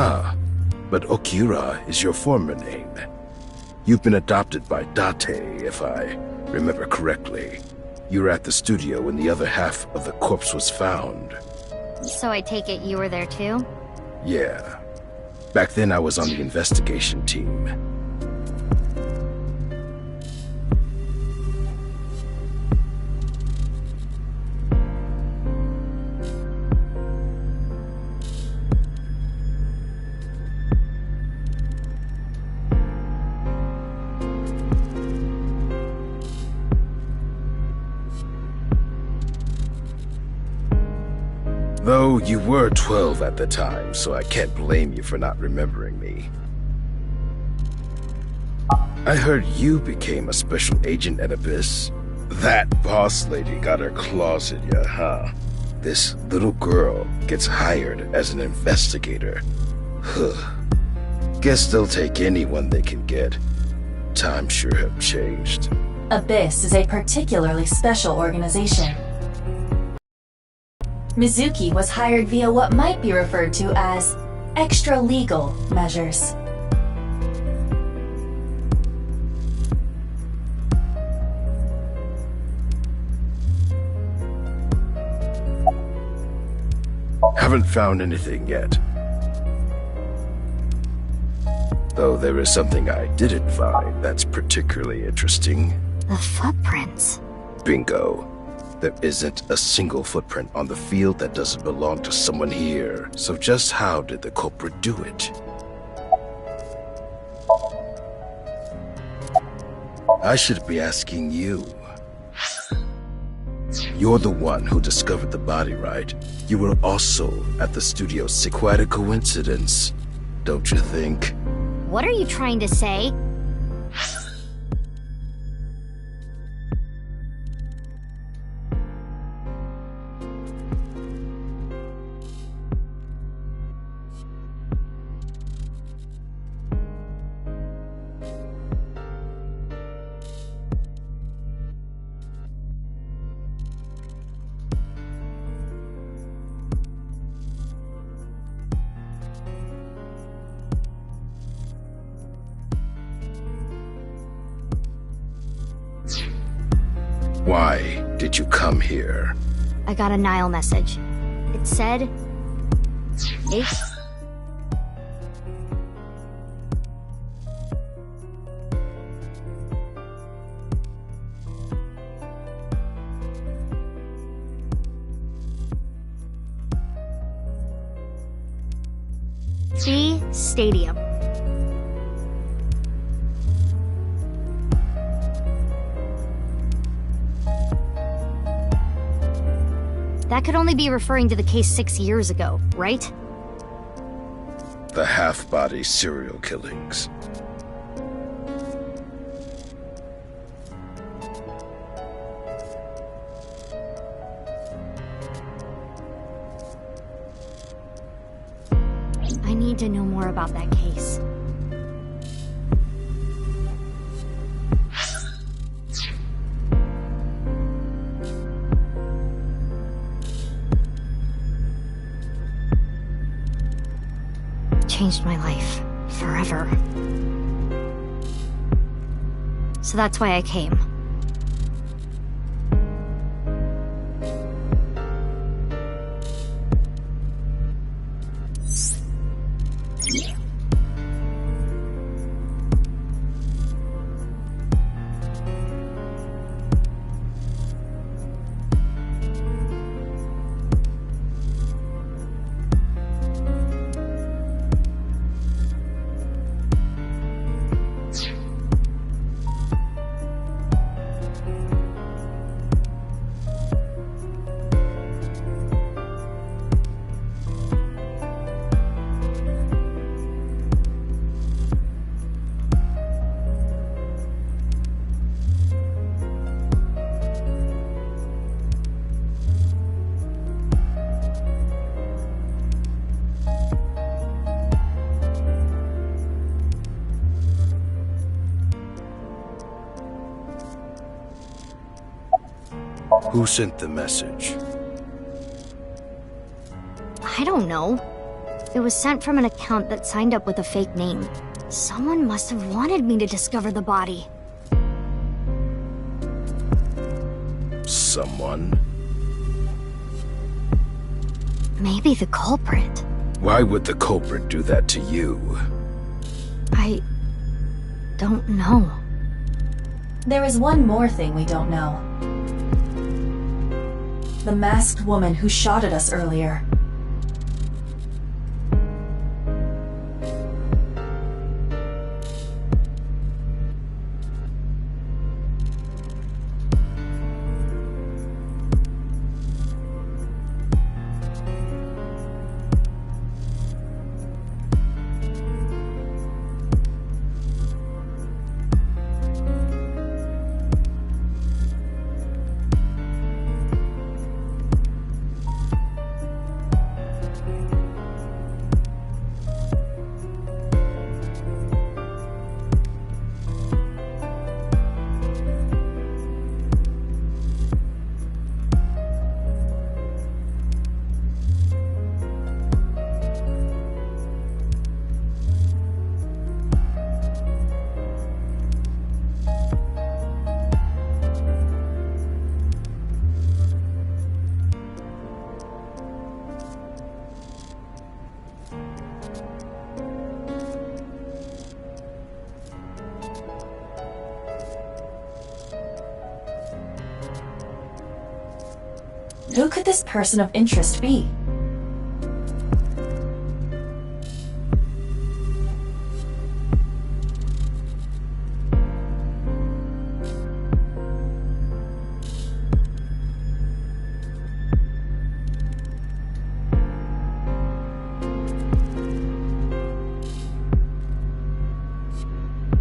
Ah, but Okira is your former name. You've been adopted by Date, if I remember correctly. You were at the studio when the other half of the corpse was found. So I take it you were there too? Yeah. Back then I was on the investigation team. Though you were 12 at the time, so I can't blame you for not remembering me. I heard you became a special agent at Abyss. That boss lady got her claws in ya, huh? This little girl gets hired as an investigator. Guess they'll take anyone they can get. Times sure have changed. Abyss is a particularly special organization. Mitzuki was hired via what might be referred to as extra-legal measures. Haven't found anything yet. Though there is something I didn't find that's particularly interesting. The footprints. Bingo. There isn't a single footprint on the field that doesn't belong to someone here. So just how did the culprit do it? I should be asking you. You're the one who discovered the body, right? You were also at the studio. Quite a coincidence, don't you think? What are you trying to say? Why did you come here? I got a Nile message. It said... C Stadium. That could only be referring to the case 6 years ago, right? The half-body serial killings. I need to know more about that case. Changed my life forever. So that's why I came. Who sent the message? I don't know. It was sent from an account that signed up with a fake name. Someone must have wanted me to discover the body. Someone? Maybe the culprit. Why would the culprit do that to you? I don't know. There is one more thing we don't know. The masked woman who shot at us earlier. Who could this person of interest be?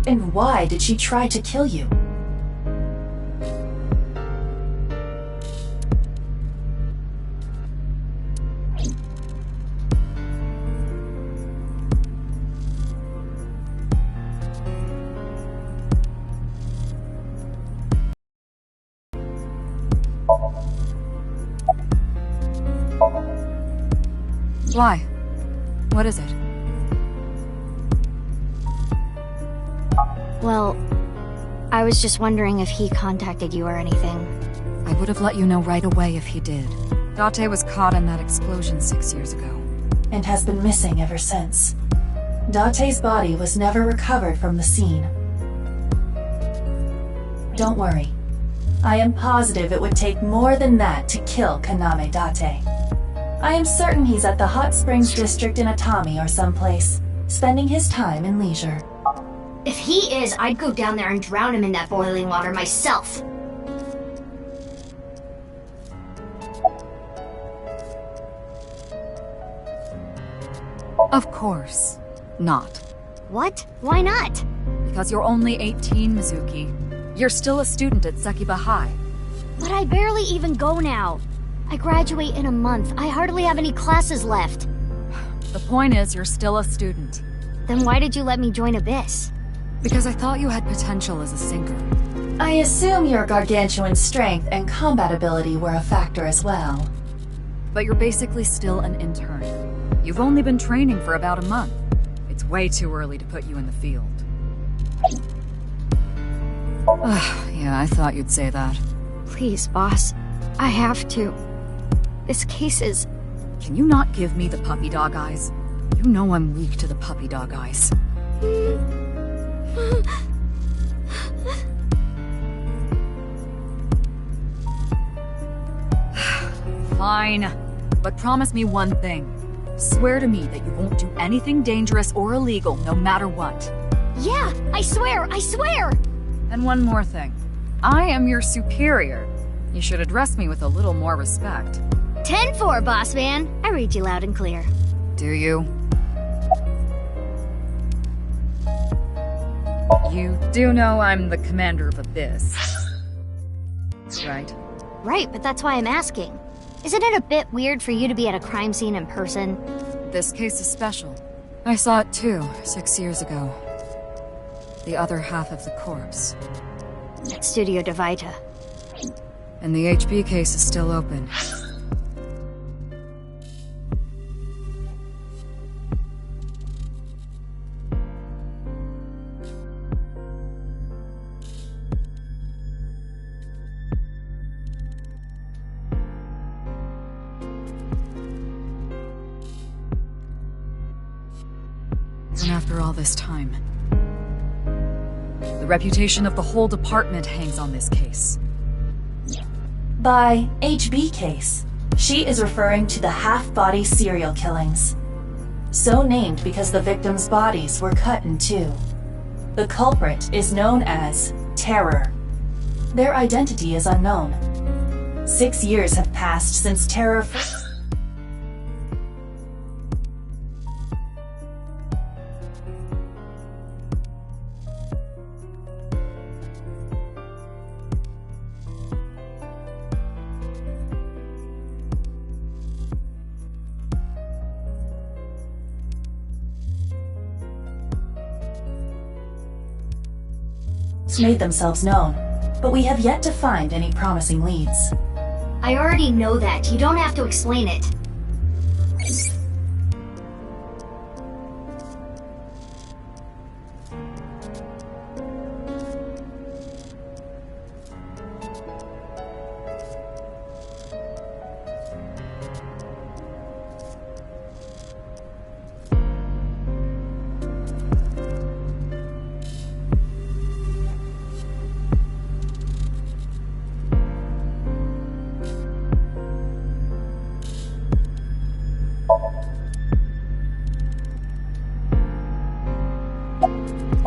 And why did she try to kill you? Why? What is it? Well, I was just wondering if he contacted you or anything. I would have let you know right away if he did. Date was caught in that explosion 6 years ago. And has been missing ever since. Date's body was never recovered from the scene. Don't worry. I am positive it would take more than that to kill Kaname Date. I am certain he's at the Hot Springs district in Atami or someplace, spending his time in leisure. If he is, I'd go down there and drown him in that boiling water myself. Of course. Not. What? Why not? Because you're only 18, Mitzuki. You're still a student at Sekiba High. But I barely even go now. I graduate in a month. I hardly have any classes left. The point is, you're still a student. Then why did you let me join Abyss? Because I thought you had potential as a singer. I assume your gargantuan strength and combat ability were a factor as well. But you're basically still an intern. You've only been training for about a month. It's way too early to put you in the field. Yeah, I thought you'd say that. Please, boss. I have to. This case is... Can you not give me the puppy dog eyes? You know I'm weak to the puppy dog eyes. Fine. But promise me one thing. Swear to me that you won't do anything dangerous or illegal, no matter what. Yeah, I swear! I swear! And one more thing. I am your superior. You should address me with a little more respect. 10-4, boss man. I read you loud and clear. Do you? You do know I'm the commander of Abyss, right? Right, but that's why I'm asking. Isn't it a bit weird for you to be at a crime scene in person? This case is special. I saw it too, 6 years ago. The other half of the corpse. At Studio Devita. And the HB case is still open. And after all this time, the reputation of the whole department hangs on this case. By HB case, she is referring to the half-body serial killings. So named because the victims' bodies were cut in two. The culprit is known as Terror. Their identity is unknown. 6 years have passed since Terror first... made themselves known, but we have yet to find any promising leads. I already know that. You don't have to explain it.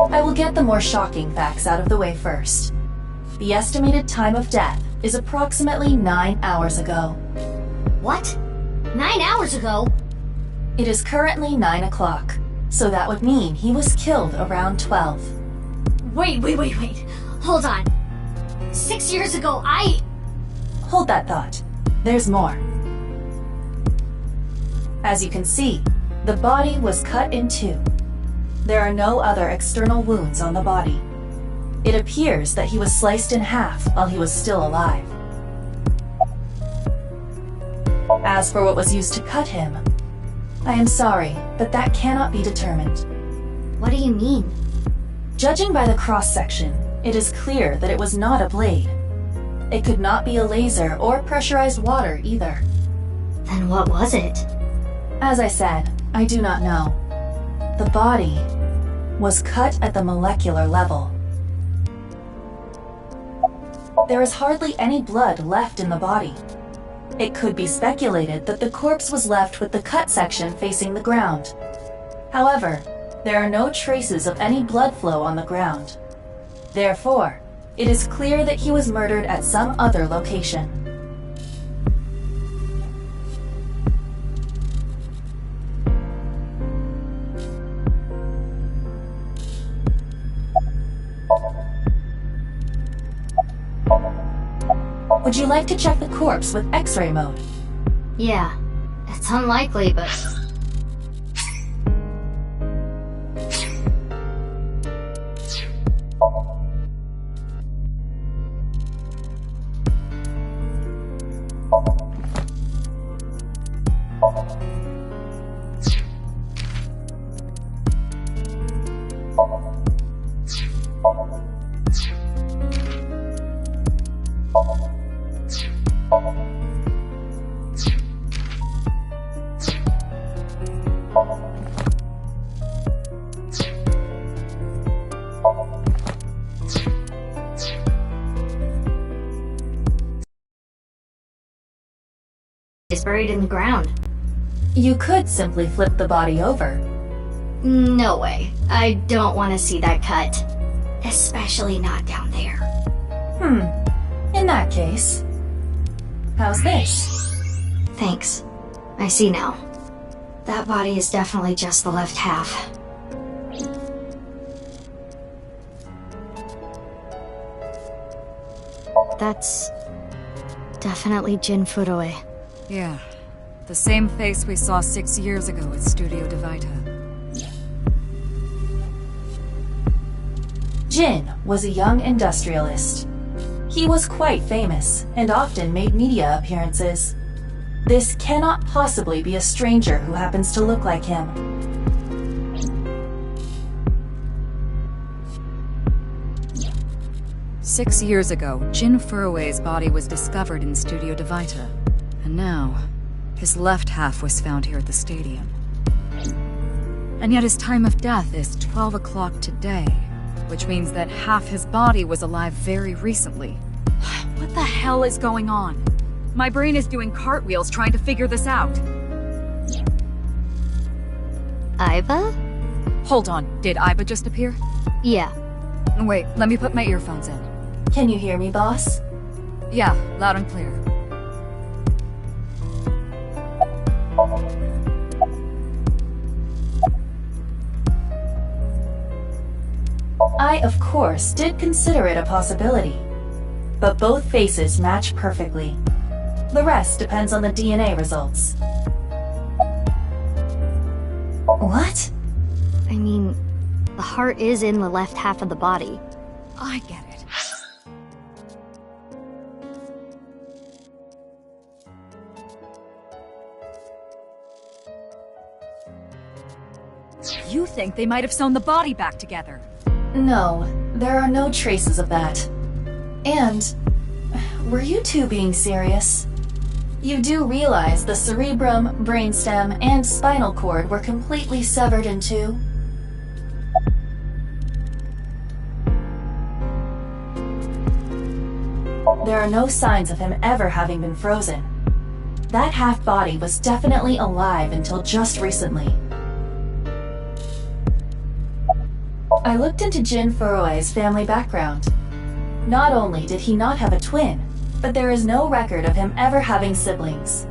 I will get the more shocking facts out of the way first. The estimated time of death is approximately 9 hours ago. What? 9 hours ago? It is currently 9 o'clock, so that would mean he was killed around 12. Wait. Hold on. 6 years ago, Hold that thought. There's more. As you can see, the body was cut in two. There are no other external wounds on the body. It appears that he was sliced in half while he was still alive. As for what was used to cut him, I am sorry, but that cannot be determined. What do you mean? Judging by the cross-section, it is clear that it was not a blade. It could not be a laser or pressurized water either. Then what was it? As I said, I do not know. The body was cut at the molecular level. There is hardly any blood left in the body. It could be speculated that the corpse was left with the cut section facing the ground. However, there are no traces of any blood flow on the ground. Therefore, it is clear that he was murdered at some other location. Would you like to check the corpse with X-ray mode? Yeah. It's unlikely, but... is buried in the ground. You could simply flip the body over. No way. I don't want to see that cut. Especially not down there. In that case, how's this? Thanks. I see now. That body is definitely just the left half. That's... definitely Jin Furue. Yeah. The same face we saw 6 years ago at Studio Divita. Jin was a young industrialist. He was quite famous and often made media appearances. This cannot possibly be a stranger who happens to look like him. Six years ago, Jin Furue's body was discovered in Studio Divita. And now, his left half was found here at the stadium. And yet his time of death is 12 o'clock today, which means that half his body was alive very recently. What the hell is going on? My brain is doing cartwheels trying to figure this out. Iba? Hold on, did Iba just appear? Yeah. Wait, let me put my earphones in. Can you hear me, boss? Yeah, loud and clear. I, of course, did consider it a possibility. But both faces match perfectly. The rest depends on the DNA results. What? I mean, the heart is in the left half of the body. I get it. You think they might have sewn the body back together? No, there are no traces of that. And, were you two being serious? You do realize the cerebrum, brainstem, and spinal cord were completely severed in two? There are no signs of him ever having been frozen. That half-body was definitely alive until just recently. I looked into Jin Furui's family background. Not only did he not have a twin, but there is no record of him ever having siblings.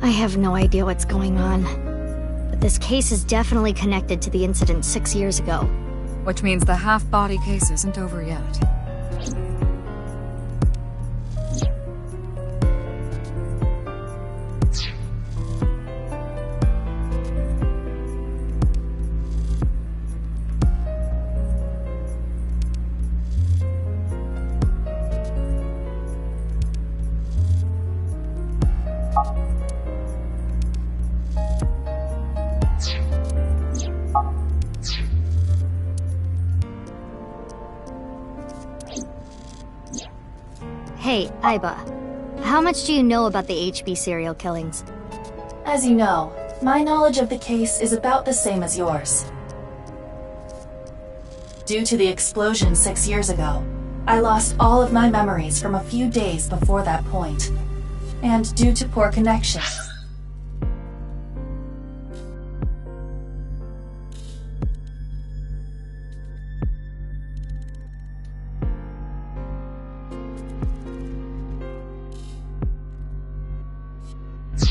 I have no idea what's going on. But this case is definitely connected to the incident 6 years ago. Which means the half-body case isn't over yet. Hey, Iba. How much do you know about the HB serial killings? As you know, my knowledge of the case is about the same as yours. Due to the explosion 6 years ago, I lost all of my memories from a few days before that point. And due to poor connection,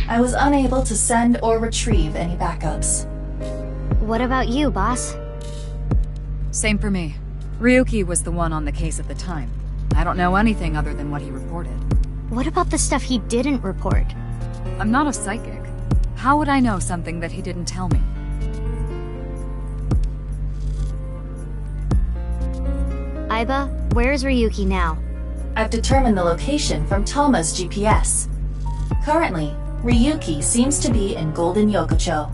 I was unable to send or retrieve any backups. What about you, boss? Same for me. Ryuki was the one on the case at the time. I don't know anything other than what he reported. What about the stuff he didn't report? I'm not a psychic. How would I know something that he didn't tell me? Iba, where's Ryuki now? I've determined the location from Tama's GPS. Currently, Ryuki seems to be in Golden Yokocho.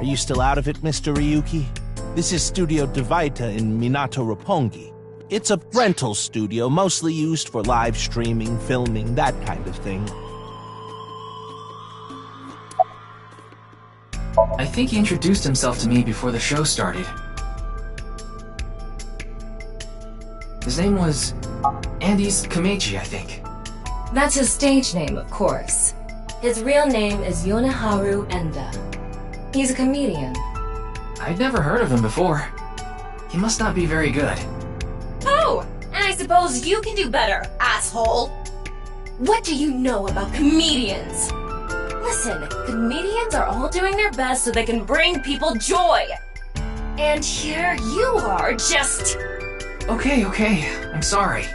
Are you still out of it, Mr. Ryuki? This is Studio Devaita in Minato Roppongi. It's a rental studio mostly used for live streaming, filming, that kind of thing. I think he introduced himself to me before the show started. His name was Andes Kameji, I think. That's his stage name, of course. His real name is Yoneharu Enda. He's a comedian. I'd never heard of him before. He must not be very good. Oh, and I suppose you can do better, asshole. What do you know about comedians? Listen, comedians are all doing their best so they can bring people joy. And here you are, just... Okay, I'm sorry.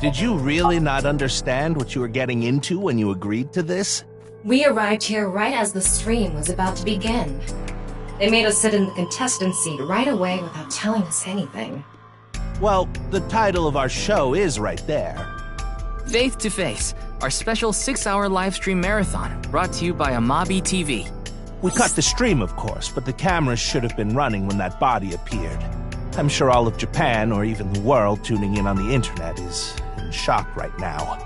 Did you really not understand what you were getting into when you agreed to this? We arrived here right as the stream was about to begin. They made us sit in the contestant seat right away without telling us anything. Well, the title of our show is right there. Faith to Face, our special 6-hour live stream marathon, brought to you by Amabi TV. We cut the stream, of course, but the cameras should have been running when that body appeared. I'm sure all of Japan, or even the world tuning in on the internet, is in shock right now.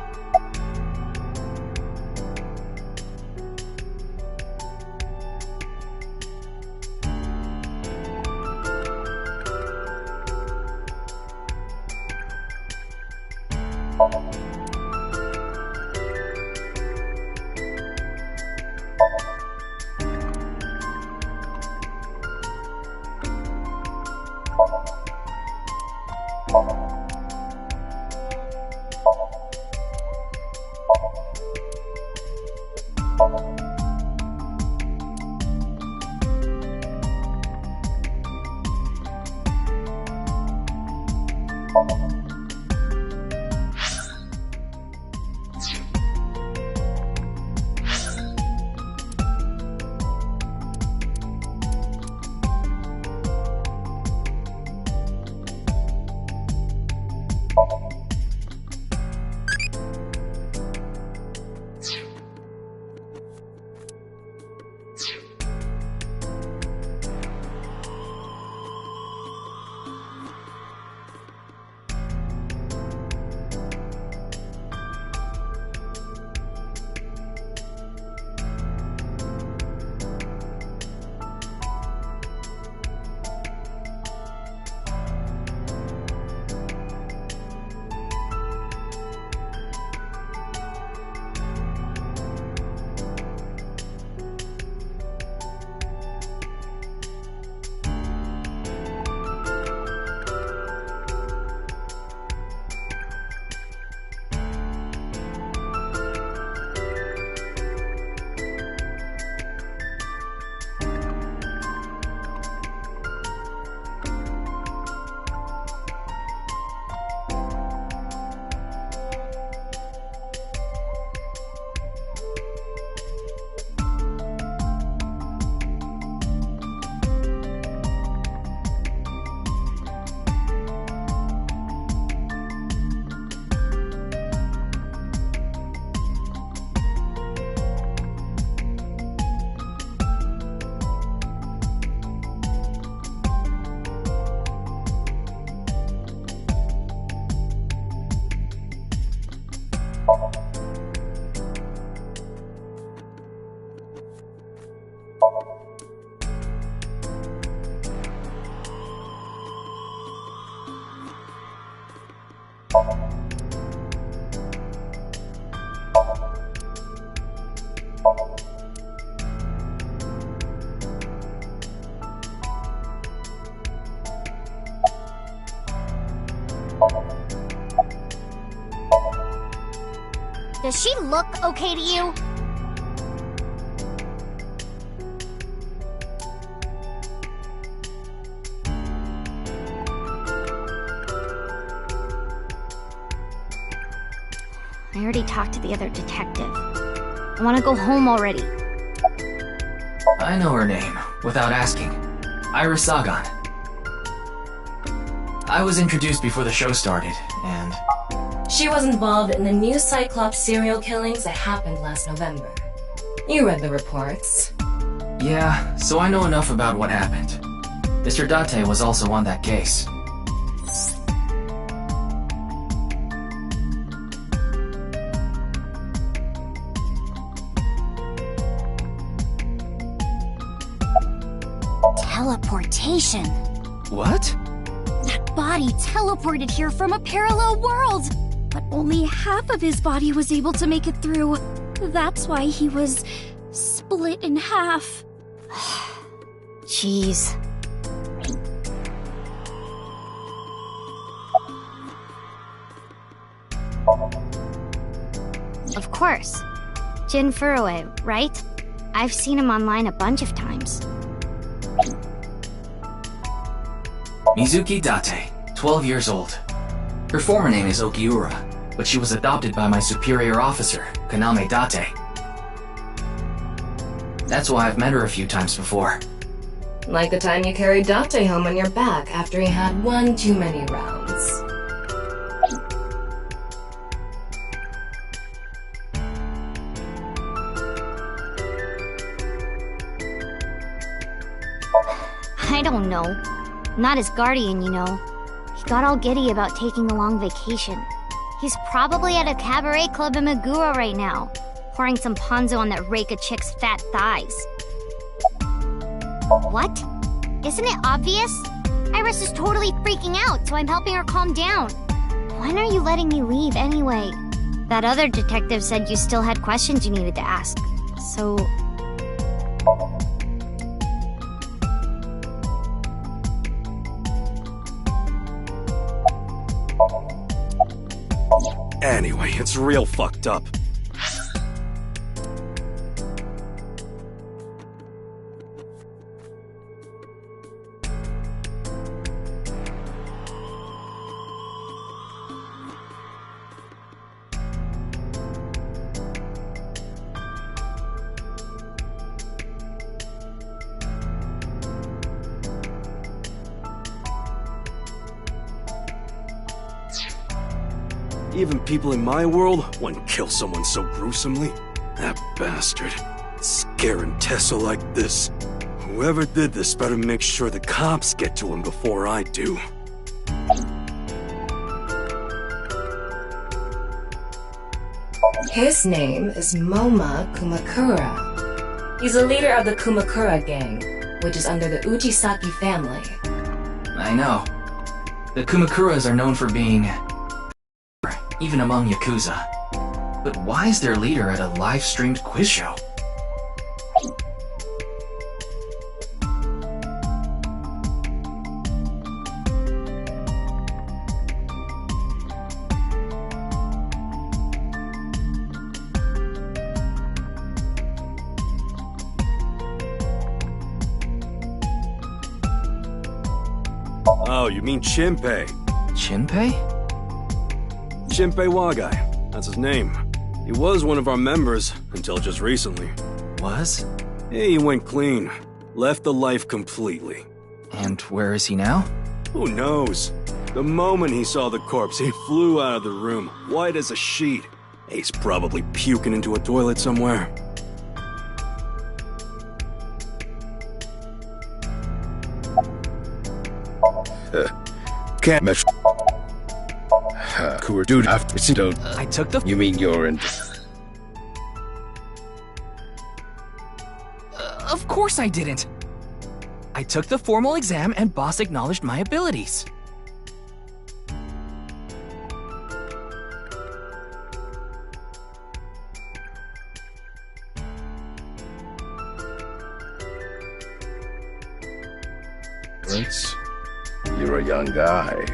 Does she look okay to you? I already talked to the other detective. I want to go home already. I know her name, without asking. Iris Sagan. I was introduced before the show started, and... She was involved in the new Cyclops serial killings that happened last November. You read the reports. Yeah, so I know enough about what happened. Mr. Date was also on that case. Teleportation. What? That body teleported here from a parallel world! But only half of his body was able to make it through. That's why he was split in half. Jeez. Of course. Jin Furue, right? I've seen him online a bunch of times. Mitzuki Date, 12 years old. Her former name is Okiura, but she was adopted by my superior officer, Kaname Date. That's why I've met her a few times before. Like the time you carried Date home on your back after he had one too many rounds. don't know. I'm not his guardian, you know. He got all giddy about taking a long vacation. He's probably at a cabaret club in Meguro right now, pouring some ponzo on that Reika chick's fat thighs. What? Isn't it obvious? Iris is totally freaking out, so I'm helping her calm down. When are you letting me leave, anyway? That other detective said you still had questions you needed to ask, so... Anyway, it's real fucked up. Even people in my world wouldn't kill someone so gruesomely. That bastard. Scaring Tessa like this. Whoever did this better make sure the cops get to him before I do. His name is Moma Kumakura. He's a leader of the Kumakura gang, which is under the Ujisaki family. I know. The Kumakuras are known for being... even among Yakuza. But why is their leader at a live-streamed quiz show? Oh, you mean Shinpei? Shinpei? Shinpei Wagai. That's his name. He was one of our members until just recently. Was? He went clean. Left the life completely. And where is he now? Who knows? The moment he saw the corpse, he flew out of the room, white as a sheet. He's probably puking into a toilet somewhere. Can't measure. Dude, after you don't. I took the... You mean you're in? Of course I didn't. I took the formal exam and boss acknowledged my abilities. You're a young guy.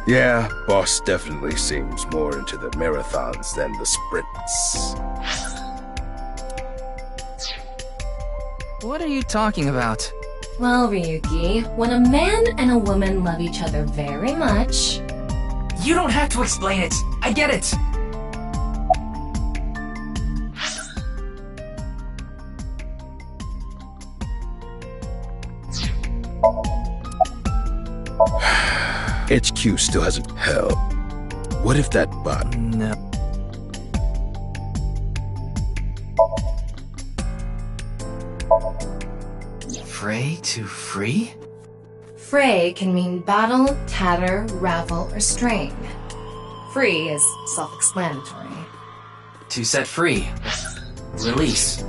Yeah, boss definitely seems more into the marathons than the sprints. What are you talking about? Well, Ryuki, when a man and a woman love each other very much... You don't have to explain it. I get it. HQ still hasn't... Hell. What if that bot... No. Fray to free? Fray can mean battle, tatter, ravel, or strain. Free is self-explanatory. To set free. Release.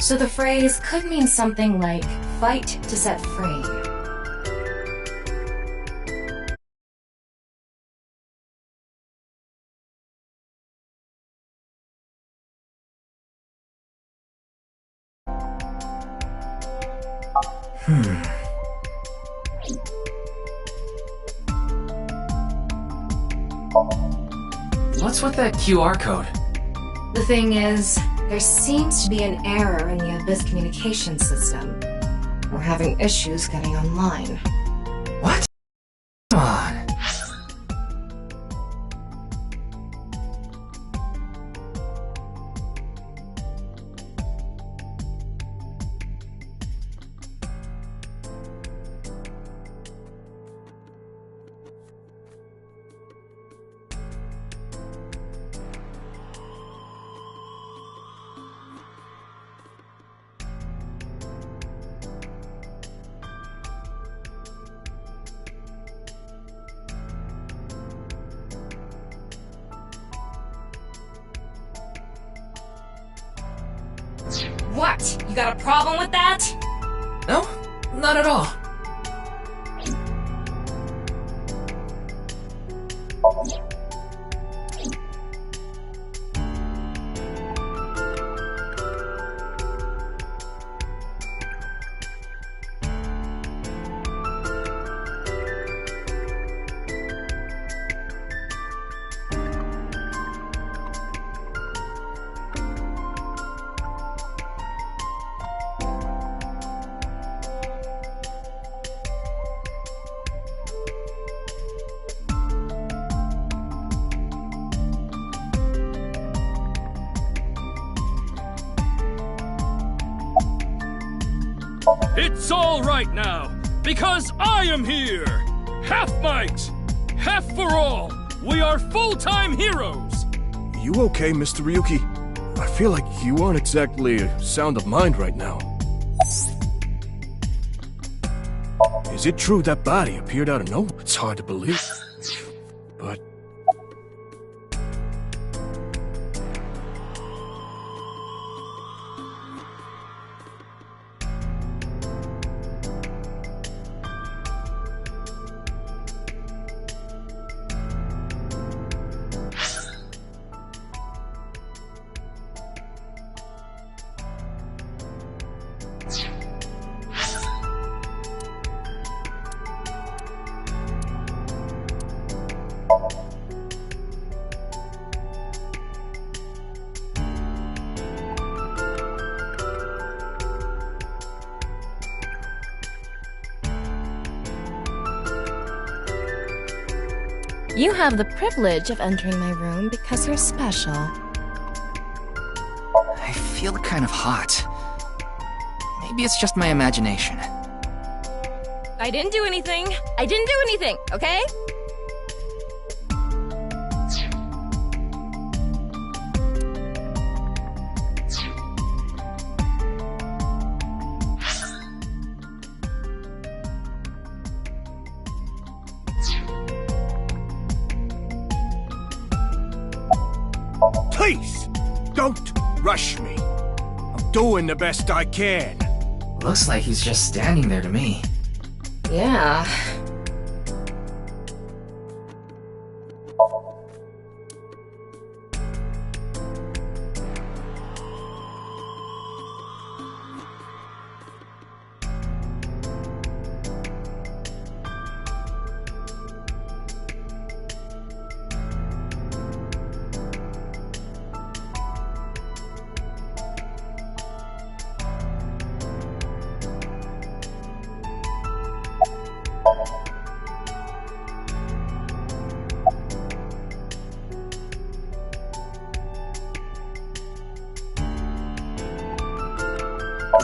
So the phrase could mean something like, fight to set free. What's with that QR code? The thing is, there seems to be an error in the Abyss communication system. We're having issues getting online. What? Come on. What? You got a problem with that? No, not at all. It's all right now, because I am here! Half might! Half for all! We are full-time heroes! You okay, Mr. Ryuki? I feel like you aren't exactly sound of mind right now. Is it true that body appeared out of nowhere? It's hard to believe. But... You have the privilege of entering my room because you're special. I feel kind of hot. Maybe it's just my imagination. I didn't do anything. I didn't do anything, okay? Please, don't rush me. I'm doing the best I can. Looks like he's just standing there to me. Yeah.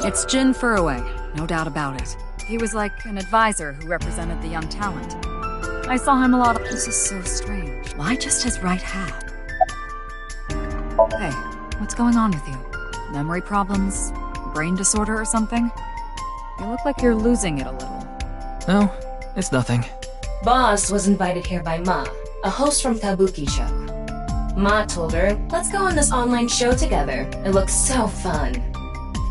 It's Jin Furue, no doubt about it. He was like an advisor who represented the young talent. I saw him a lot. This is so strange. Why just his right hat? Hey, what's going on with you? Memory problems? Brain disorder or something? You look like you're losing it a little. No, it's nothing. Boss was invited here by Ma, a host from Kabuki show. Ma told her, let's go on this online show together. It looks so fun.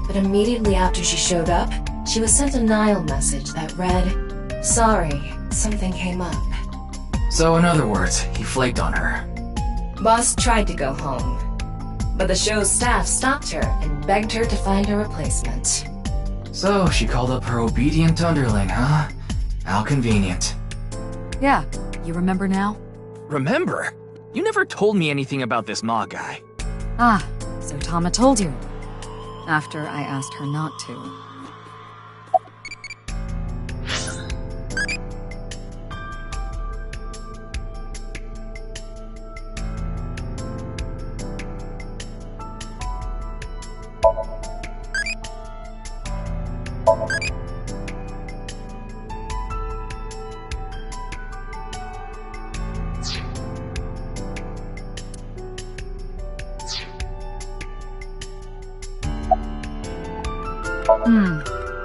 but immediately after she showed up, she was sent a Nile message that read, "Sorry, something came up." So in other words, he flaked on her. Boss tried to go home, but the show's staff stopped her and begged her to find a replacement. So she called up her obedient underling, huh? How convenient. Yeah, you remember now? Remember? You never told me anything about this Ma guy. Ah, so Tama told you. After I asked her not to.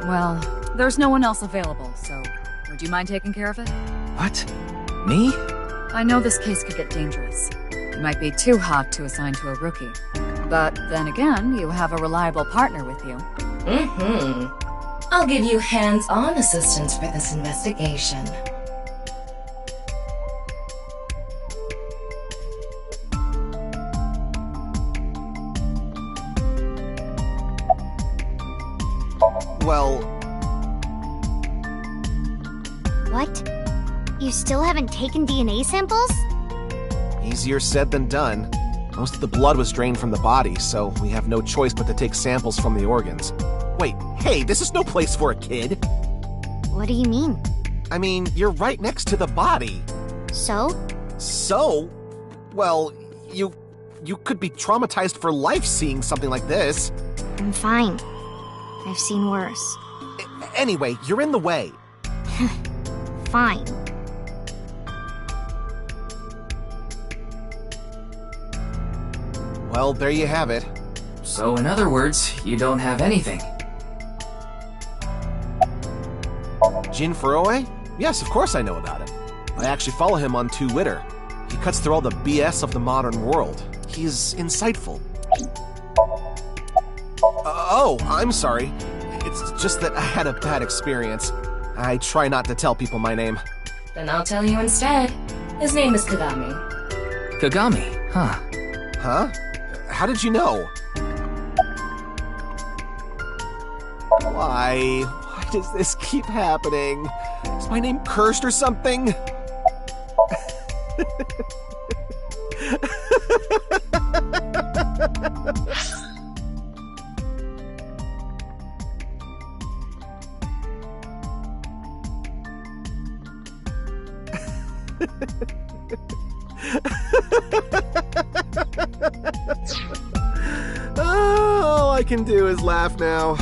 Well, there's no one else available, so would you mind taking care of it? What? Me? I know this case could get dangerous. You might be too hot to assign to a rookie. But then again, you have a reliable partner with you. I'll give you hands-on assistance for this investigation. Well... What? You still haven't taken DNA samples? Easier said than done. Most of the blood was drained from the body, so we have no choice but to take samples from the organs. Wait, hey, this is no place for a kid! What do you mean? I mean, you're right next to the body. So? So? Well, you could be traumatized for life seeing something like this. I'm fine. I've seen worse. Anyway, you're in the way. Fine. Well, there you have it. So in other words, you don't have anything. Jin Furoe? Yes, of course I know about him. I actually follow him on Twitter. He cuts through all the BS of the modern world. He's insightful. Oh, I'm sorry. It's just that I had a bad experience. I try not to tell people my name. Then I'll tell you instead. His name is Kagami. Kagami, huh? Huh? How did you know? Why? Why does this keep happening? Is my name cursed or something? All I can do is laugh now.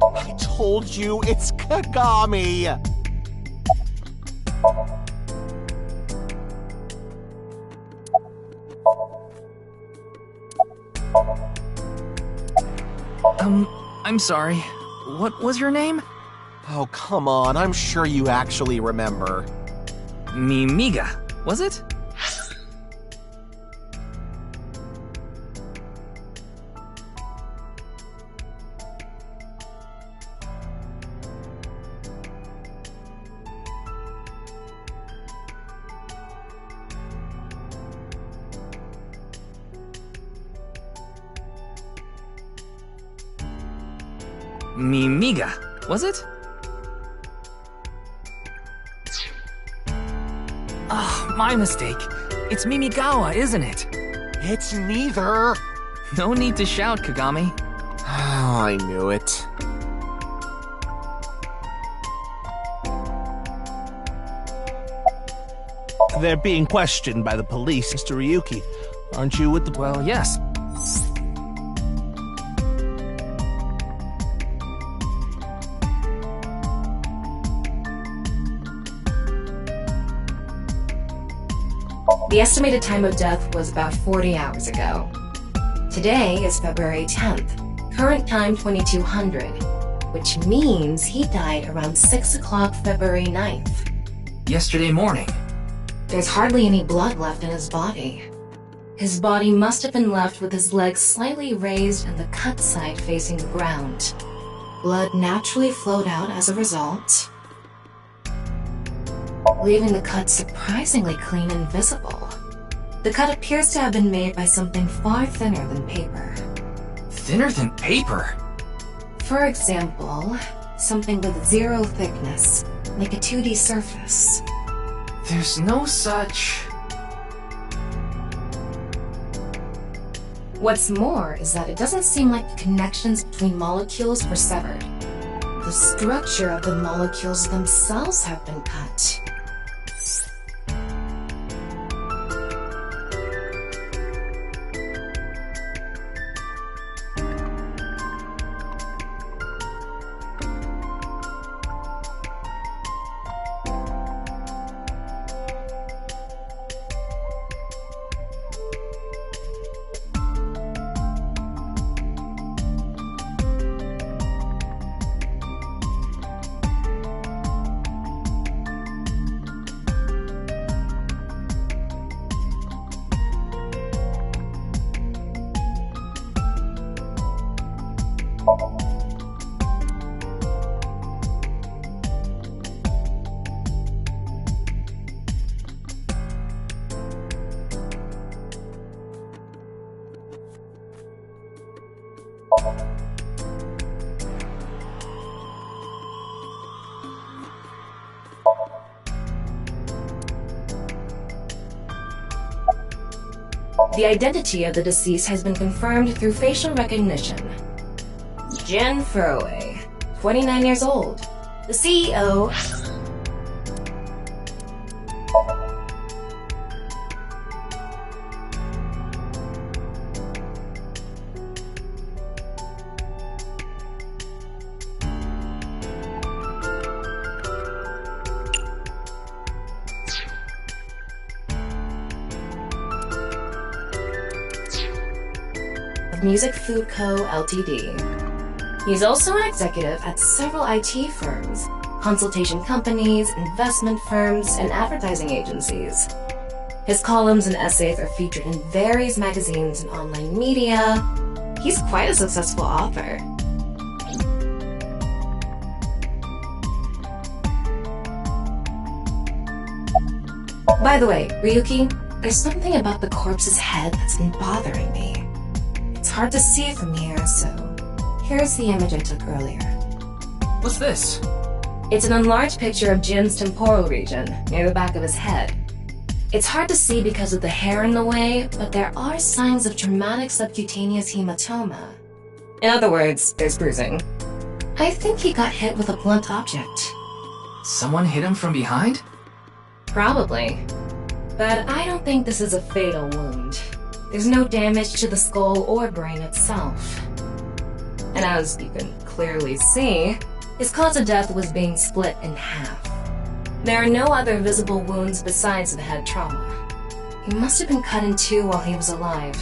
I told you it's Kagami! I'm sorry. What was your name? Oh, come on. I'm sure you actually remember. Mimiga, was it? Mimiga, was it? Oh, my mistake. It's Mimigawa, isn't it? It's neither. No need to shout, Kagami. Oh, I knew it. They're being questioned by the police, Mr. Ryuki. Aren't you with the... Well, yes. The estimated time of death was about 40 hours ago. Today is February 10th, current time 2200, which means he died around 6 o'clock February 9th. Yesterday morning. There's hardly any blood left in his body. His body must have been left with his legs slightly raised and the cut side facing the ground. Blood naturally flowed out as a result, leaving the cut surprisingly clean and visible. The cut appears to have been made by something far thinner than paper. Thinner than paper? For example, something with zero thickness, like a 2D surface. There's no such... What's more is that it doesn't seem like the connections between molecules were severed. The structure of the molecules themselves have been cut. The identity of the deceased has been confirmed through facial recognition. Jen Furway, 29 years old, the CEO. Music Food Co., Ltd. He's also an executive at several IT firms, consultation companies, investment firms, and advertising agencies. His columns and essays are featured in various magazines and online media. He's quite a successful author. By the way, Ryuki, there's something about the corpse's head that's been bothering me. It's hard to see it from here, so here's the image I took earlier. What's this? It's an enlarged picture of Jin's temporal region, near the back of his head. It's hard to see because of the hair in the way, but there are signs of traumatic subcutaneous hematoma. In other words, there's bruising. I think he got hit with a blunt object. Someone hit him from behind? Probably. But I don't think this is a fatal wound. There's no damage to the skull or brain itself. And as you can clearly see, his cause of death was being split in half. There are no other visible wounds besides the head trauma. He must have been cut in two while he was alive.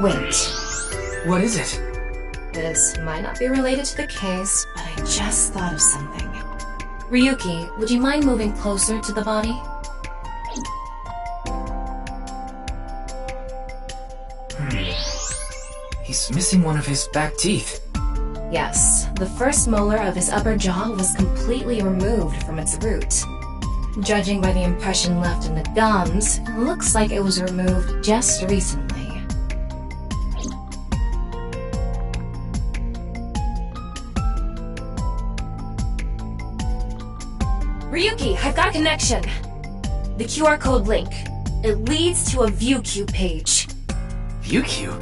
Wait. What is it? This might not be related to the case, but I just thought of something. Ryuki, would you mind moving closer to the body? He's missing one of his back teeth. Yes, the first molar of his upper jaw was completely removed from its root. Judging by the impression left in the gums, it looks like it was removed just recently. Ryuki, I've got a connection. The QR code link. It leads to a ViewCube page. ViewCube?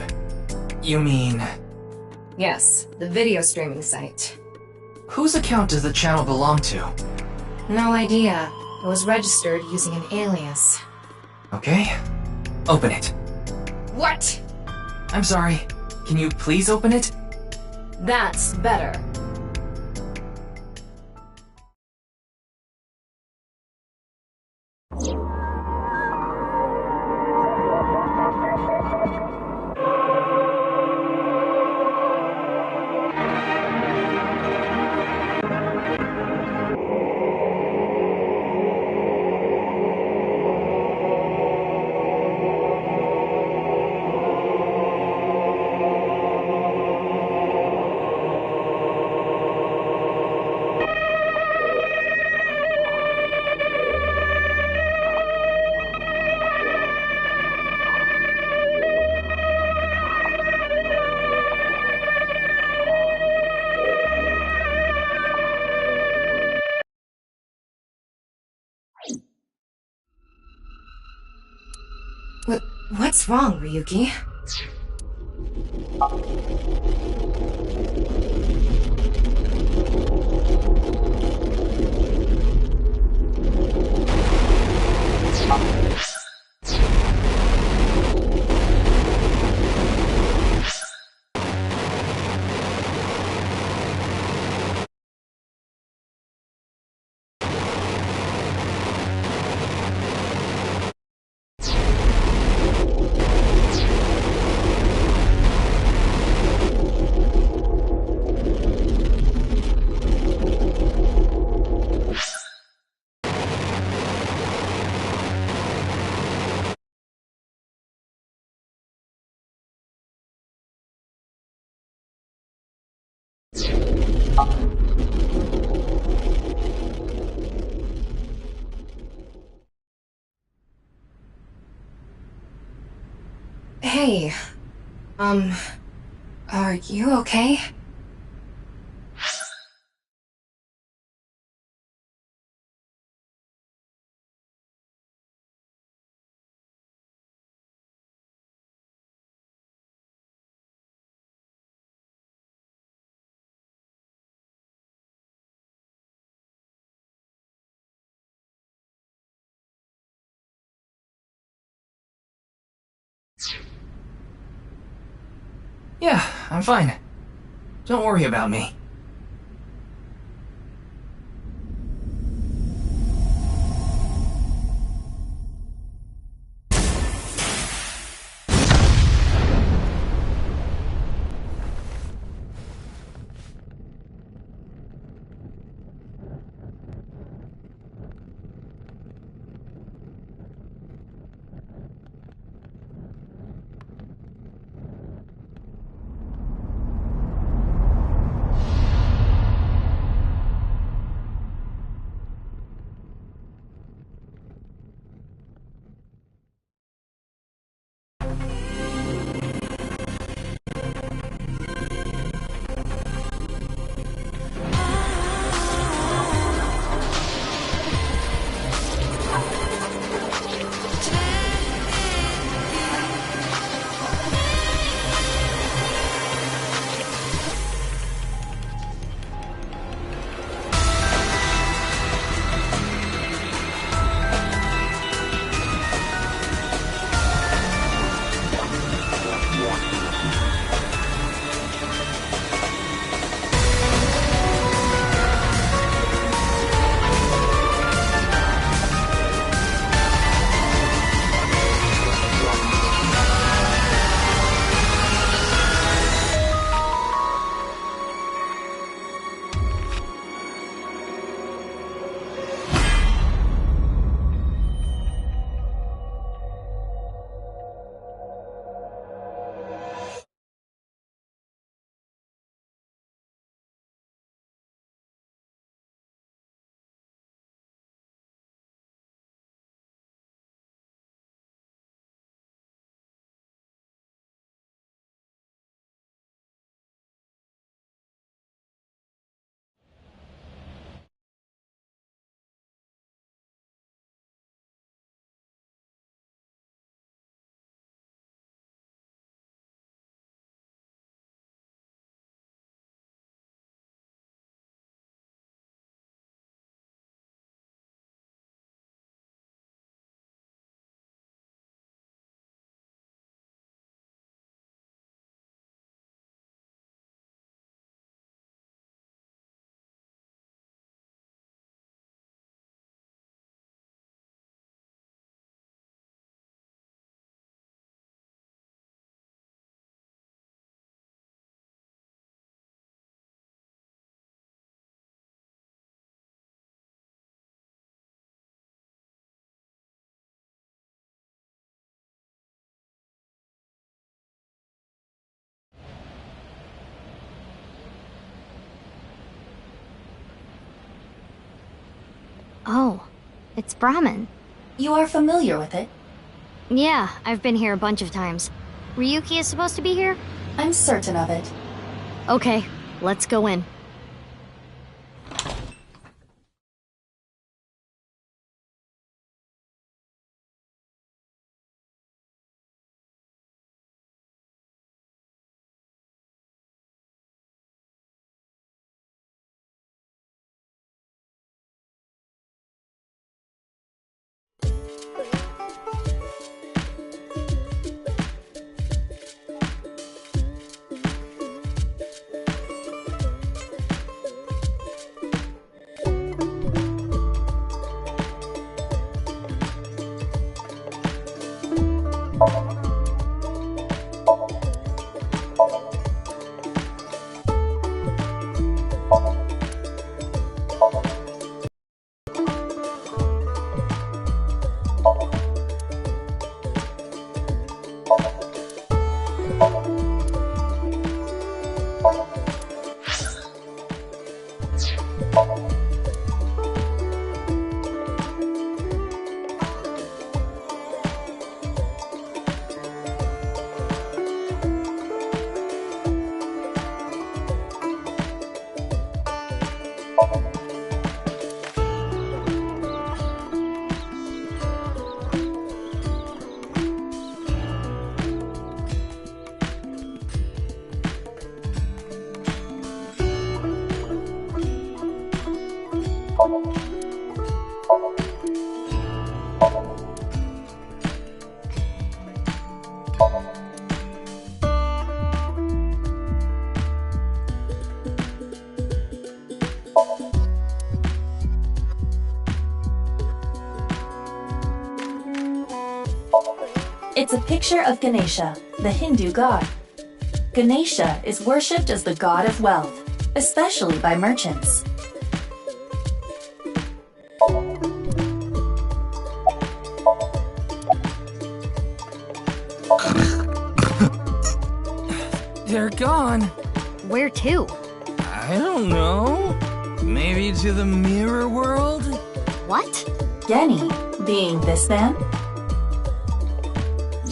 You mean... Yes, the video streaming site. Whose account does the channel belong to? No idea. It was registered using an alias. Okay. Open it. What? I'm sorry. Can you please open it? That's better. What's wrong, Ryuki? Hey, are you okay? Yeah, I'm fine. Don't worry about me. Oh, it's Brahmin. You are familiar with it? Yeah, I've been here a bunch of times. Ryuki is supposed to be here? I'm certain of it. Okay, let's go in. It's a picture of Ganesha, the Hindu god. Ganesha is worshipped as the god of wealth, especially by merchants. They're gone. Where to? I don't know. Maybe to the mirror world? What? Geni, being this man.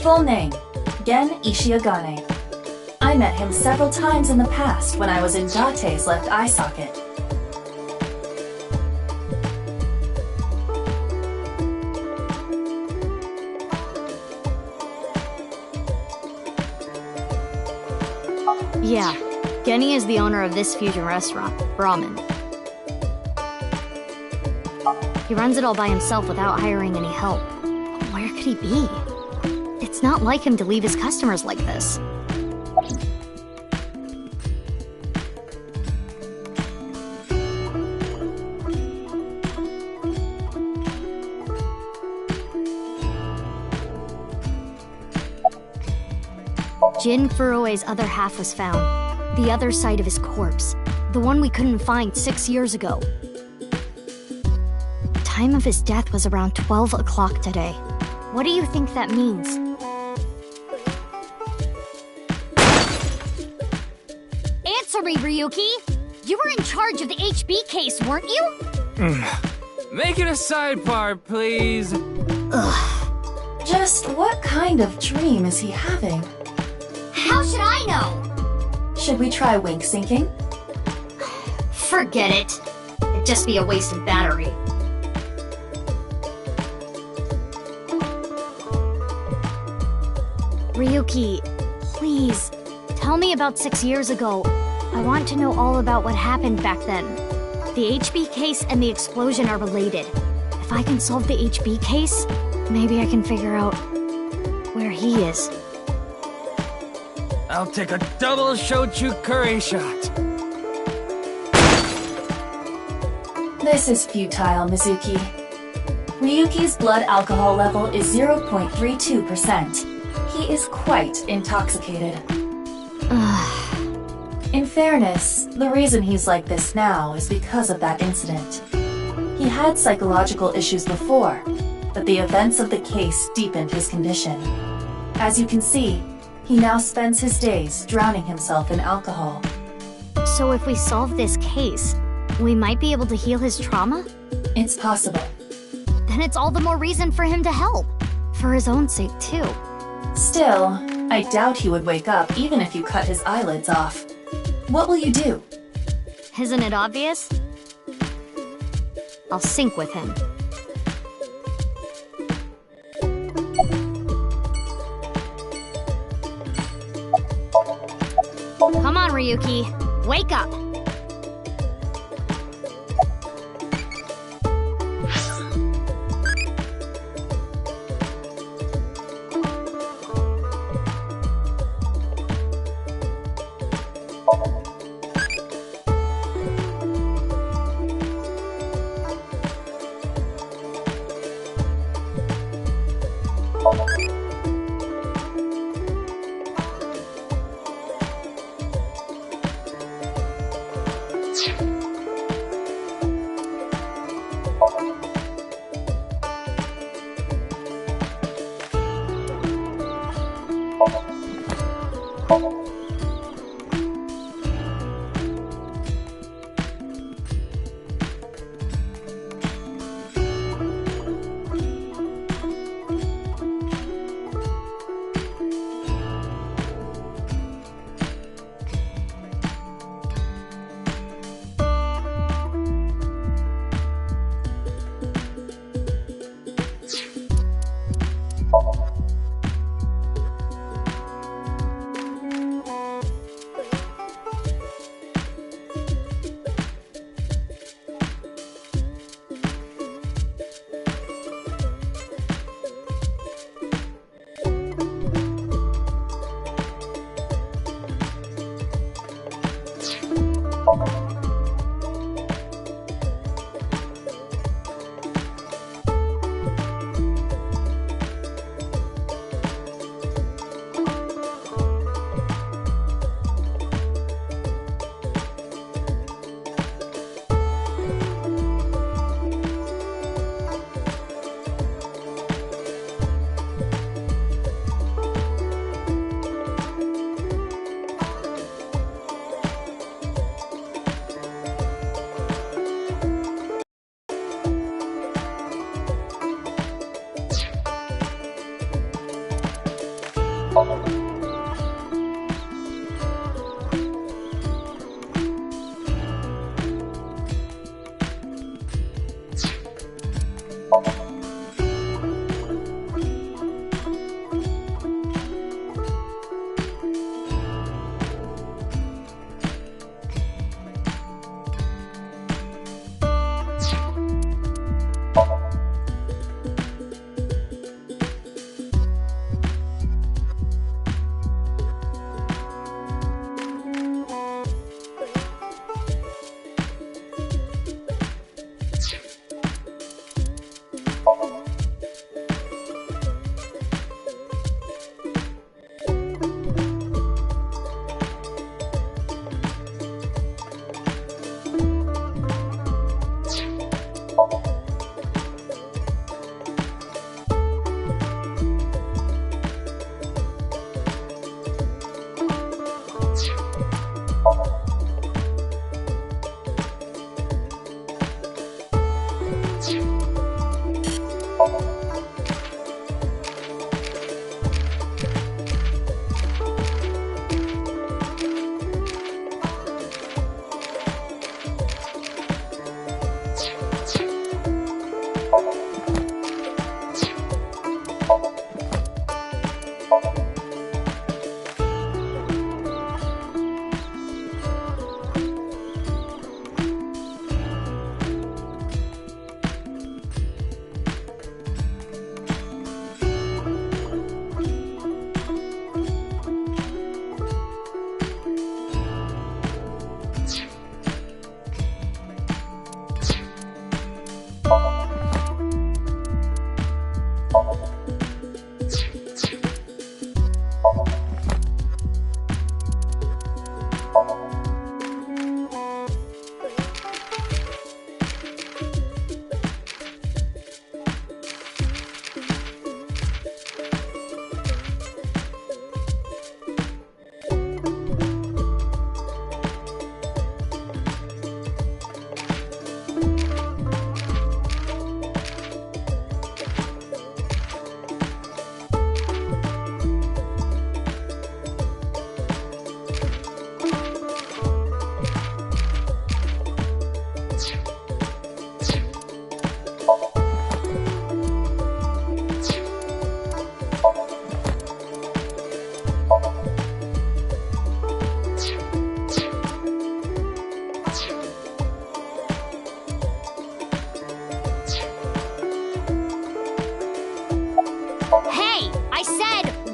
Full name, Gen Ishiagane. I met him several times in the past when I was in Date's left eye socket. Yeah, Geni is the owner of this fusion restaurant, Brahmin. He runs it all by himself without hiring any help. But where could he be? It's not like him to leave his customers like this. Jin Furue's other half was found. The other side of his corpse. The one we couldn't find 6 years ago. Time of his death was around 12 o'clock today. What do you think that means? Answer me, Ryuki! You were in charge of the HB case, weren't you? Make it a sidebar, please. Ugh. Just what kind of dream is he having? How should I know? Should we try wink syncing? Forget it. It'd just be a waste of battery. Ryuki, please, tell me about 6 years ago. I want to know all about what happened back then. The HB case and the explosion are related. If I can solve the HB case, maybe I can figure out where he is. I'll take a double shochu curry shot. This is futile, Mitzuki. Ryuki's blood alcohol level is 0.32%. He is quite intoxicated. In fairness, the reason he's like this now is because of that incident. He had psychological issues before, but the events of the case deepened his condition. As you can see, he now spends his days drowning himself in alcohol. So if we solve this case, we might be able to heal his trauma? It's possible. Then it's all the more reason for him to help. For his own sake, too. Still, I doubt he would wake up even if you cut his eyelids off. What will you do? Isn't it obvious? I'll sync with him. Come on, Ryuki. Wake up!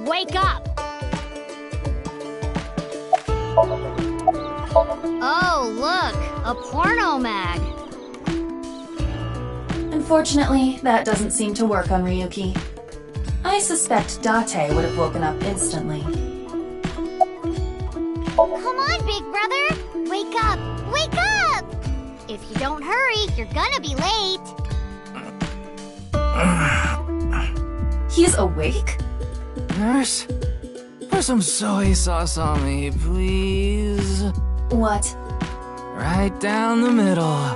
Wake up! Oh, look! A porno mag! Unfortunately, that doesn't seem to work on Ryuki. I suspect Date would have woken up instantly. Come on, big brother! Wake up! Wake up! If you don't hurry, you're gonna be late! He's awake? Nurse? Pour some soy sauce on me, please. What? Right down the middle.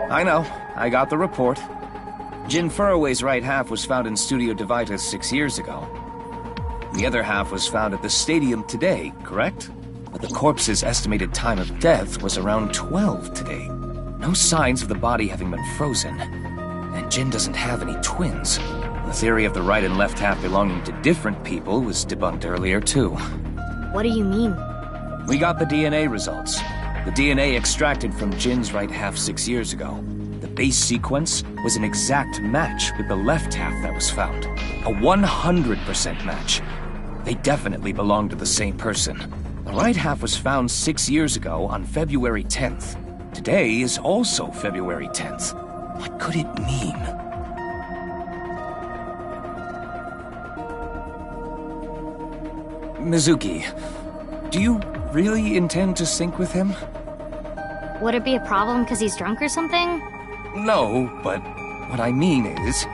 I know. I got the report. Jin Furroway's right half was found in Studio Divita 6 years ago. The other half was found at the stadium today, correct? But the corpse's estimated time of death was around 12 today. No signs of the body having been frozen. And Jin doesn't have any twins. The theory of the right and left half belonging to different people was debunked earlier, too. What do you mean? We got the DNA results. The DNA extracted from Jin's right half 6 years ago. The base sequence was an exact match with the left half that was found. A 100% match. They definitely belong to the same person. The right half was found 6 years ago on February 10th. Today is also February 10th. What could it mean? Mitzuki, do you really intend to sync with him? Would it be a problem because he's drunk or something? No, but what I mean is,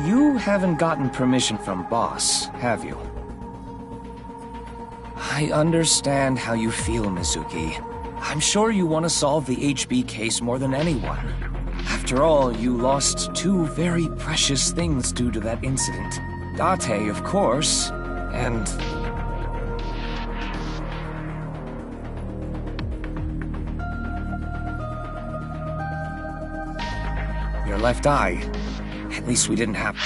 you haven't gotten permission from Boss, have you? I understand how you feel, Mitzuki. I'm sure you want to solve the HB case more than anyone. After all, you lost two very precious things due to that incident. Date, of course, and... your left eye. At least we didn't have...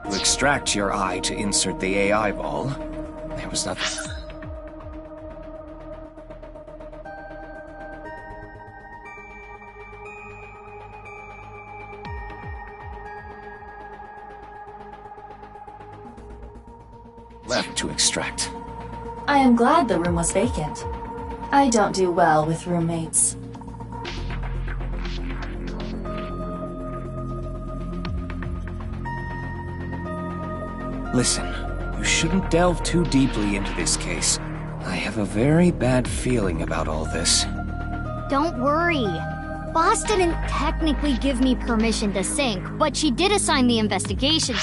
to extract your eye to insert the AI ball. There was nothing... left to extract. I am glad the room was vacant. I don't do well with roommates. Listen, you shouldn't delve too deeply into this case. I have a very bad feeling about all this. Don't worry. Boss didn't technically give me permission to sync, but she did assign the investigation.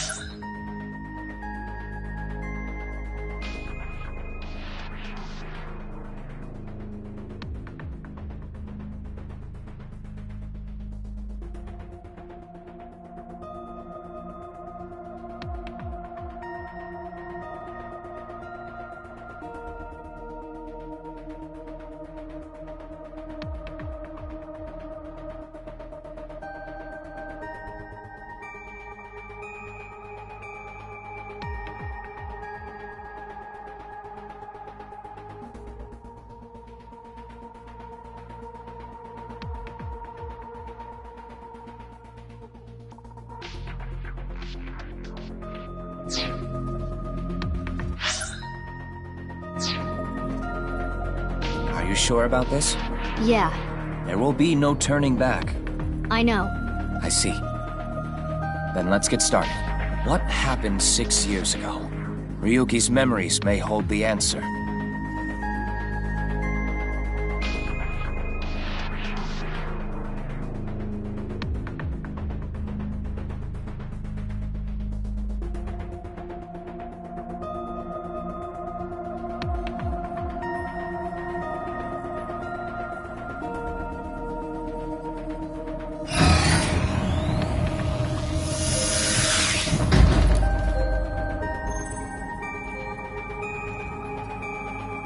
Are you sure about this? Yeah. There will be no turning back. I know. I see. Then let's get started. What happened 6 years ago? Ryuki's memories may hold the answer.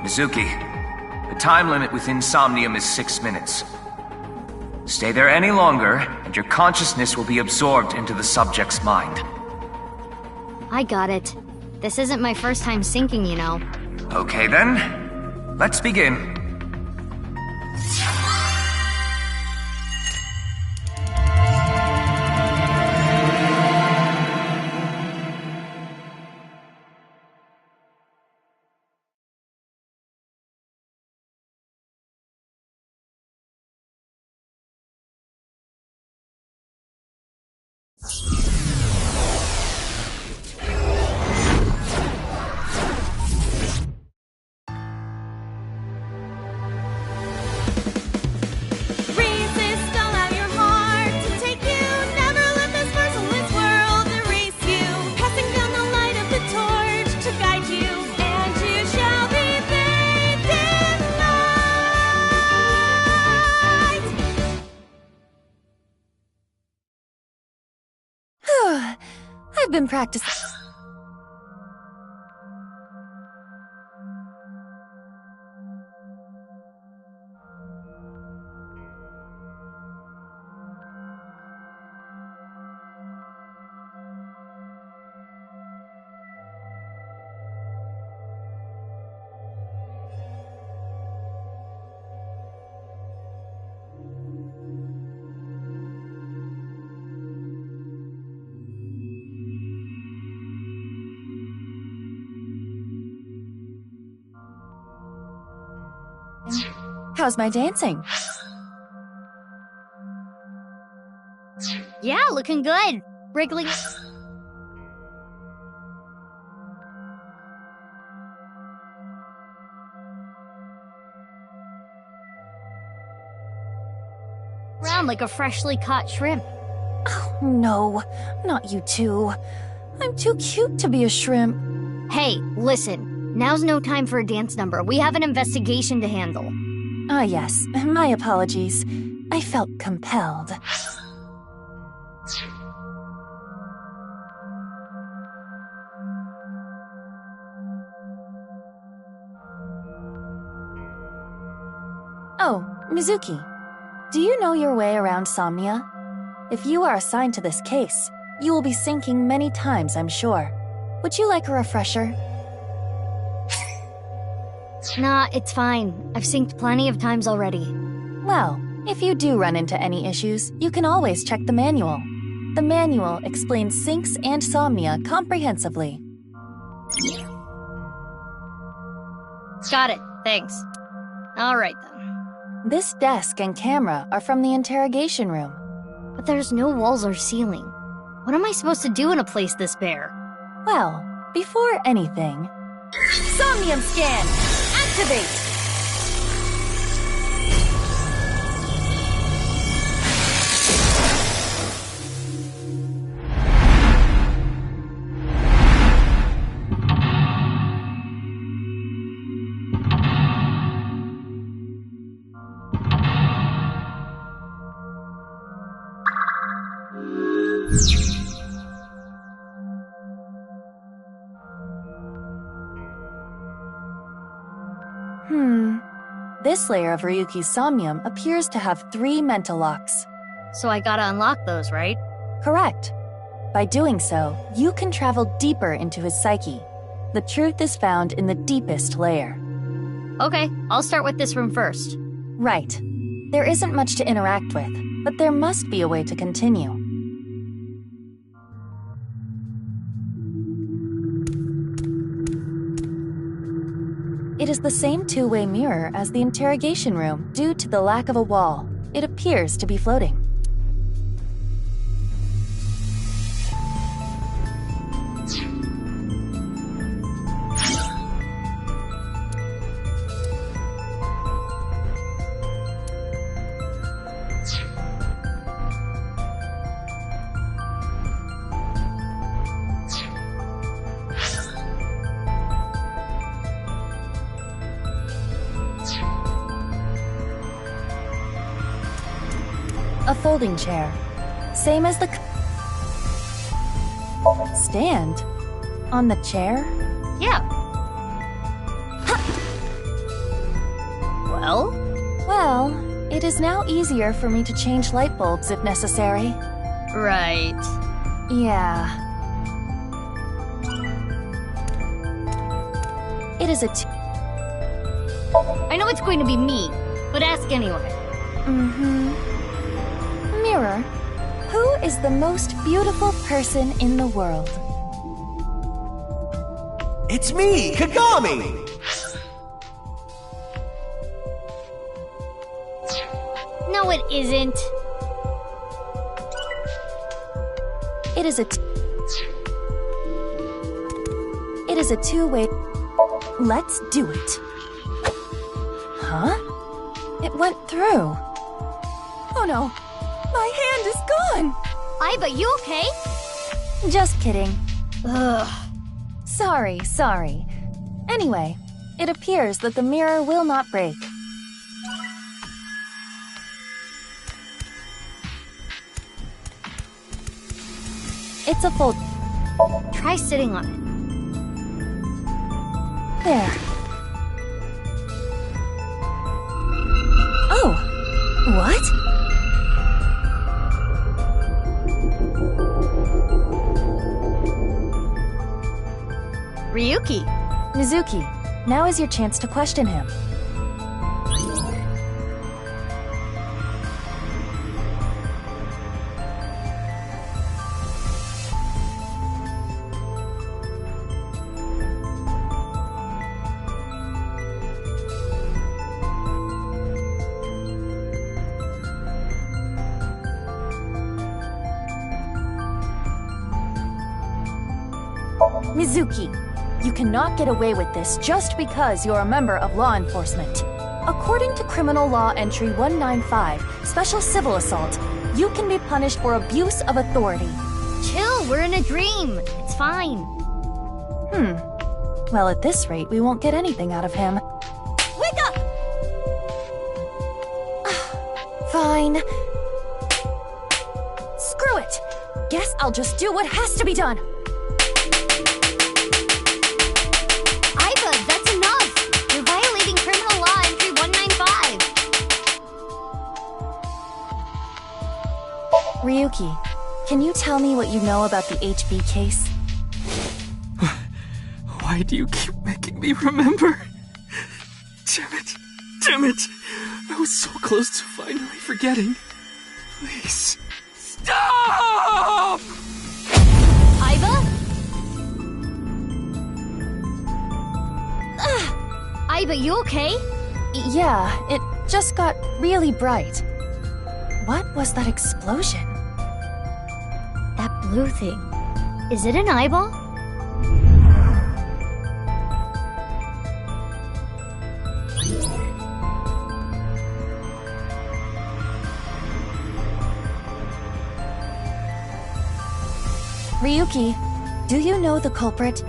Mitzuki, the time limit with Insomnium is 6 minutes. Stay there any longer, and your consciousness will be absorbed into the subject's mind. I got it. This isn't my first time syncing, you know. Okay then, let's begin. I've been practicing. How's my dancing? Yeah, looking good. Wriggling. Around like a freshly caught shrimp. Oh, no. Not you two. I'm too cute to be a shrimp. Hey, listen. Now's no time for a dance number. We have an investigation to handle. Ah, yes. My apologies. I felt compelled. Oh, Mitzuki. Do you know your way around Somnia? If you are assigned to this case, you will be sinking many times, I'm sure. Would you like a refresher? Nah, it's fine. I've synced plenty of times already. Well, if you do run into any issues, you can always check the manual. The manual explains syncs and Somnia comprehensively. Got it. Thanks. Alright then. This desk and camera are from the interrogation room. But there's no walls or ceiling. What am I supposed to do in a place this bare? Well, before anything... Somnium scan! Activate! This layer of Ryuki's somnium appears to have 3 mental locks. So I gotta unlock those, right? Correct. By doing so, you can travel deeper into his psyche. The truth is found in the deepest layer. Okay, I'll start with this room first. Right. There isn't much to interact with, but there must be a way to continue. It is the same two-way mirror as the interrogation room due to the lack of a wall. It appears to be floating. A folding chair. Same as the... Stand? On the chair? Yeah. Well? Well, it is now easier for me to change light bulbs if necessary. Right. Yeah. It is a I know it's going to be me, but ask anyway. Mirror, who is the most beautiful person in the world? It's me, Kagami! No, it isn't. It is a two-way... Let's do it. Huh? It went through. Oh no, my hand is gone! But you okay? Just kidding. Ugh. Sorry. Anyway, it appears that the mirror will not break. It's a fold... Try sitting on it. There. Oh! What? Ryuki! Mitzuki, now is your chance to question him. Mitzuki, you cannot get away with this just because you're a member of law enforcement. According to Criminal Law Entry 195, Special Civil Assault, you can be punished for abuse of authority. Chill, we're in a dream. It's fine. Well, at this rate, we won't get anything out of him. Wake up! Fine. Screw it! Guess I'll just do what has to be done. Ryuki, can you tell me what you know about the HB case? Why do you keep making me remember? Damn it! Damn it! I was so close to finally forgetting. Please, stop! Aiba? Aiba, you okay? Yeah, it just got really bright. What was that explosion? That blue thing. Is it an eyeball? Ryuki, do you know the culprit?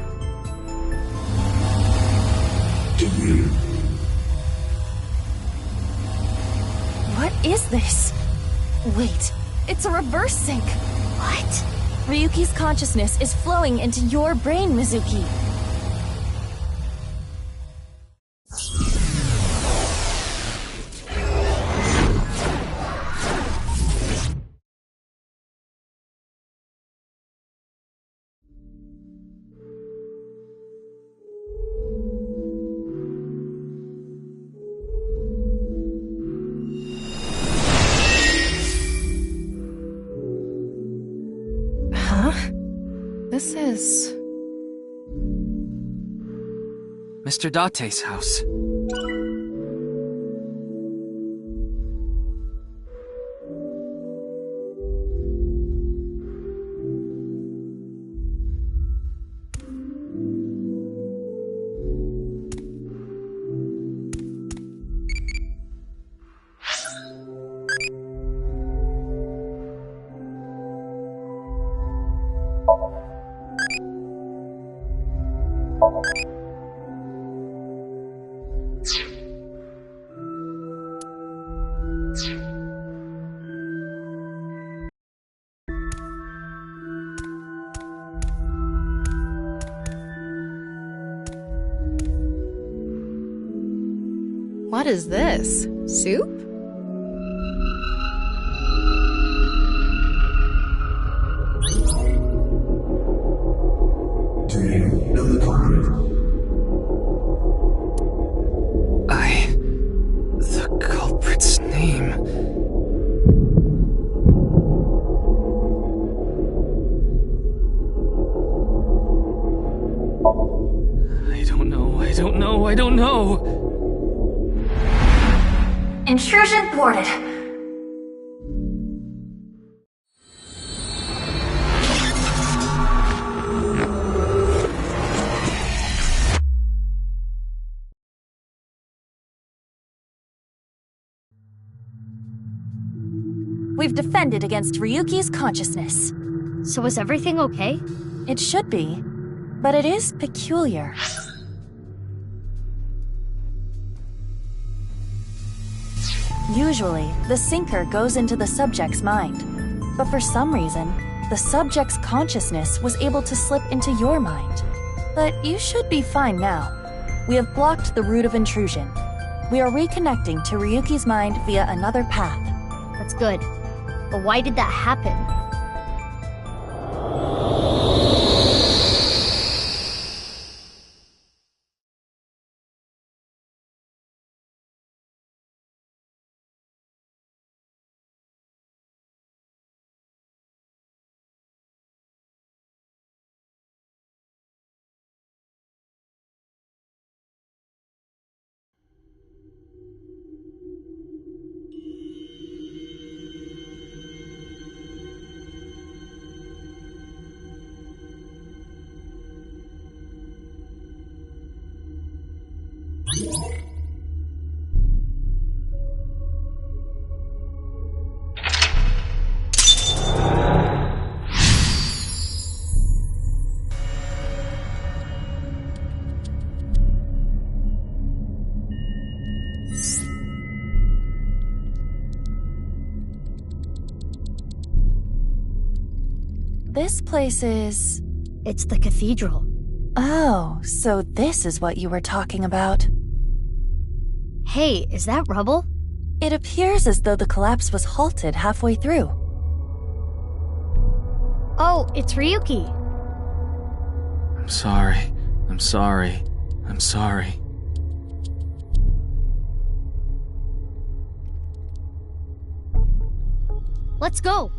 Do you? What is this? Wait, it's a reverse sync. What? Ryuki's consciousness is flowing into your brain, Mitzuki. This is... Mr. Date's house. What is this? Soup? Do you know the culprit? The culprit's name... I don't know. Intrusion thwarted. We've defended against Ryuki's consciousness. So is everything okay? It should be, but it is peculiar. Usually, the sinker goes into the subject's mind, but for some reason, the subject's consciousness was able to slip into your mind. But you should be fine now. We have blocked the route of intrusion. We are reconnecting to Ryuki's mind via another path. That's good. But why did that happen? This place is... It's the cathedral. Oh, so this is what you were talking about. Hey, is that rubble? It appears as though the collapse was halted halfway through. Oh, it's Ryuki. I'm sorry. I'm sorry. I'm sorry. Let's go.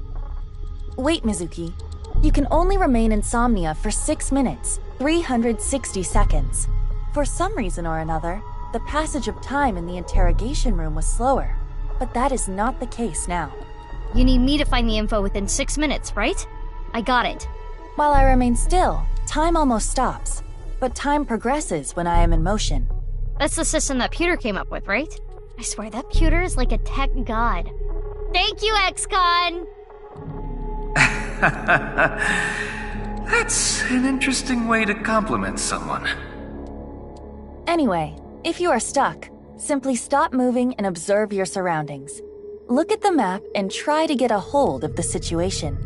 Wait, Mitzuki. You can only remain insomnia for 6 minutes, 360 seconds. For some reason or another, the passage of time in the interrogation room was slower, but that is not the case now. You need me to find the info within 6 minutes, right? I got it. While I remain still, time almost stops, but time progresses when I am in motion. That's the system that Pewter came up with, right? I swear that Pewter is like a tech god. Thank you, XCon! That's an interesting way to compliment someone. Anyway, if you are stuck, simply stop moving and observe your surroundings. Look at the map and try to get a hold of the situation.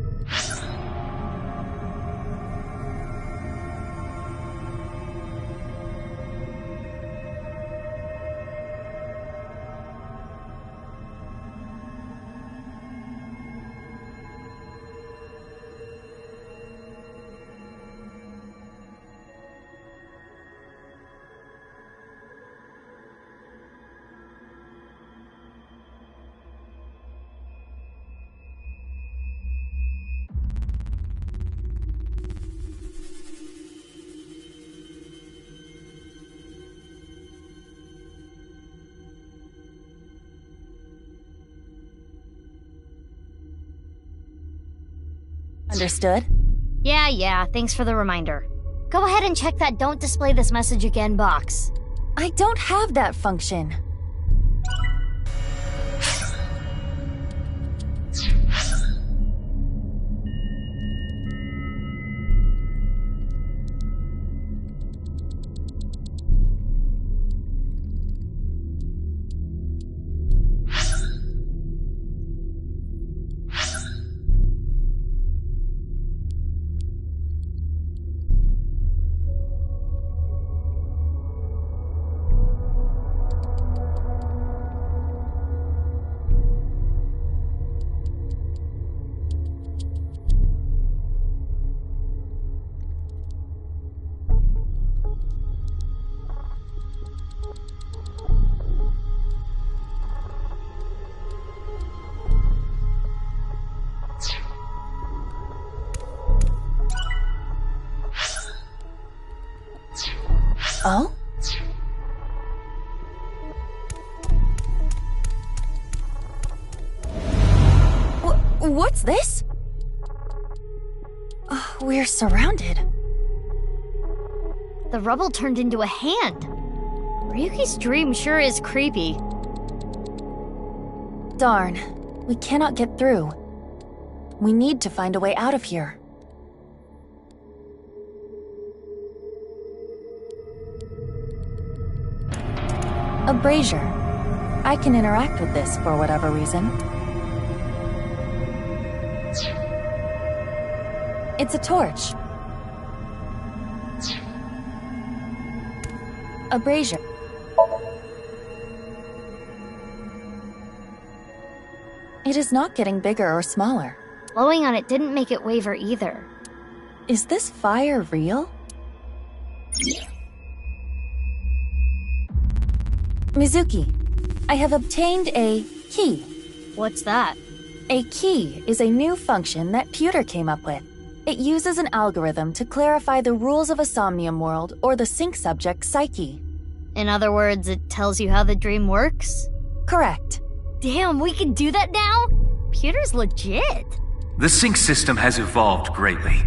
Understood? Yeah, thanks for the reminder. Go ahead and check that "Don't display this message again" box. I don't have that function. Oh? What's this? We're surrounded. The rubble turned into a hand. Ryuki's dream sure is creepy. Darn. We cannot get through. We need to find a way out of here. A brazier. I can interact with this for whatever reason. It's a torch. A brazier. It is not getting bigger or smaller. Blowing on it didn't make it waver either. Is this fire real? Mitzuki, I have obtained a key. What's that? A key is a new function that Pewter came up with. It uses an algorithm to clarify the rules of a Somnium world or the sync subject's psyche. In other words, it tells you how the dream works? Correct. Damn, we can do that now? Pewter's legit. The sync system has evolved greatly.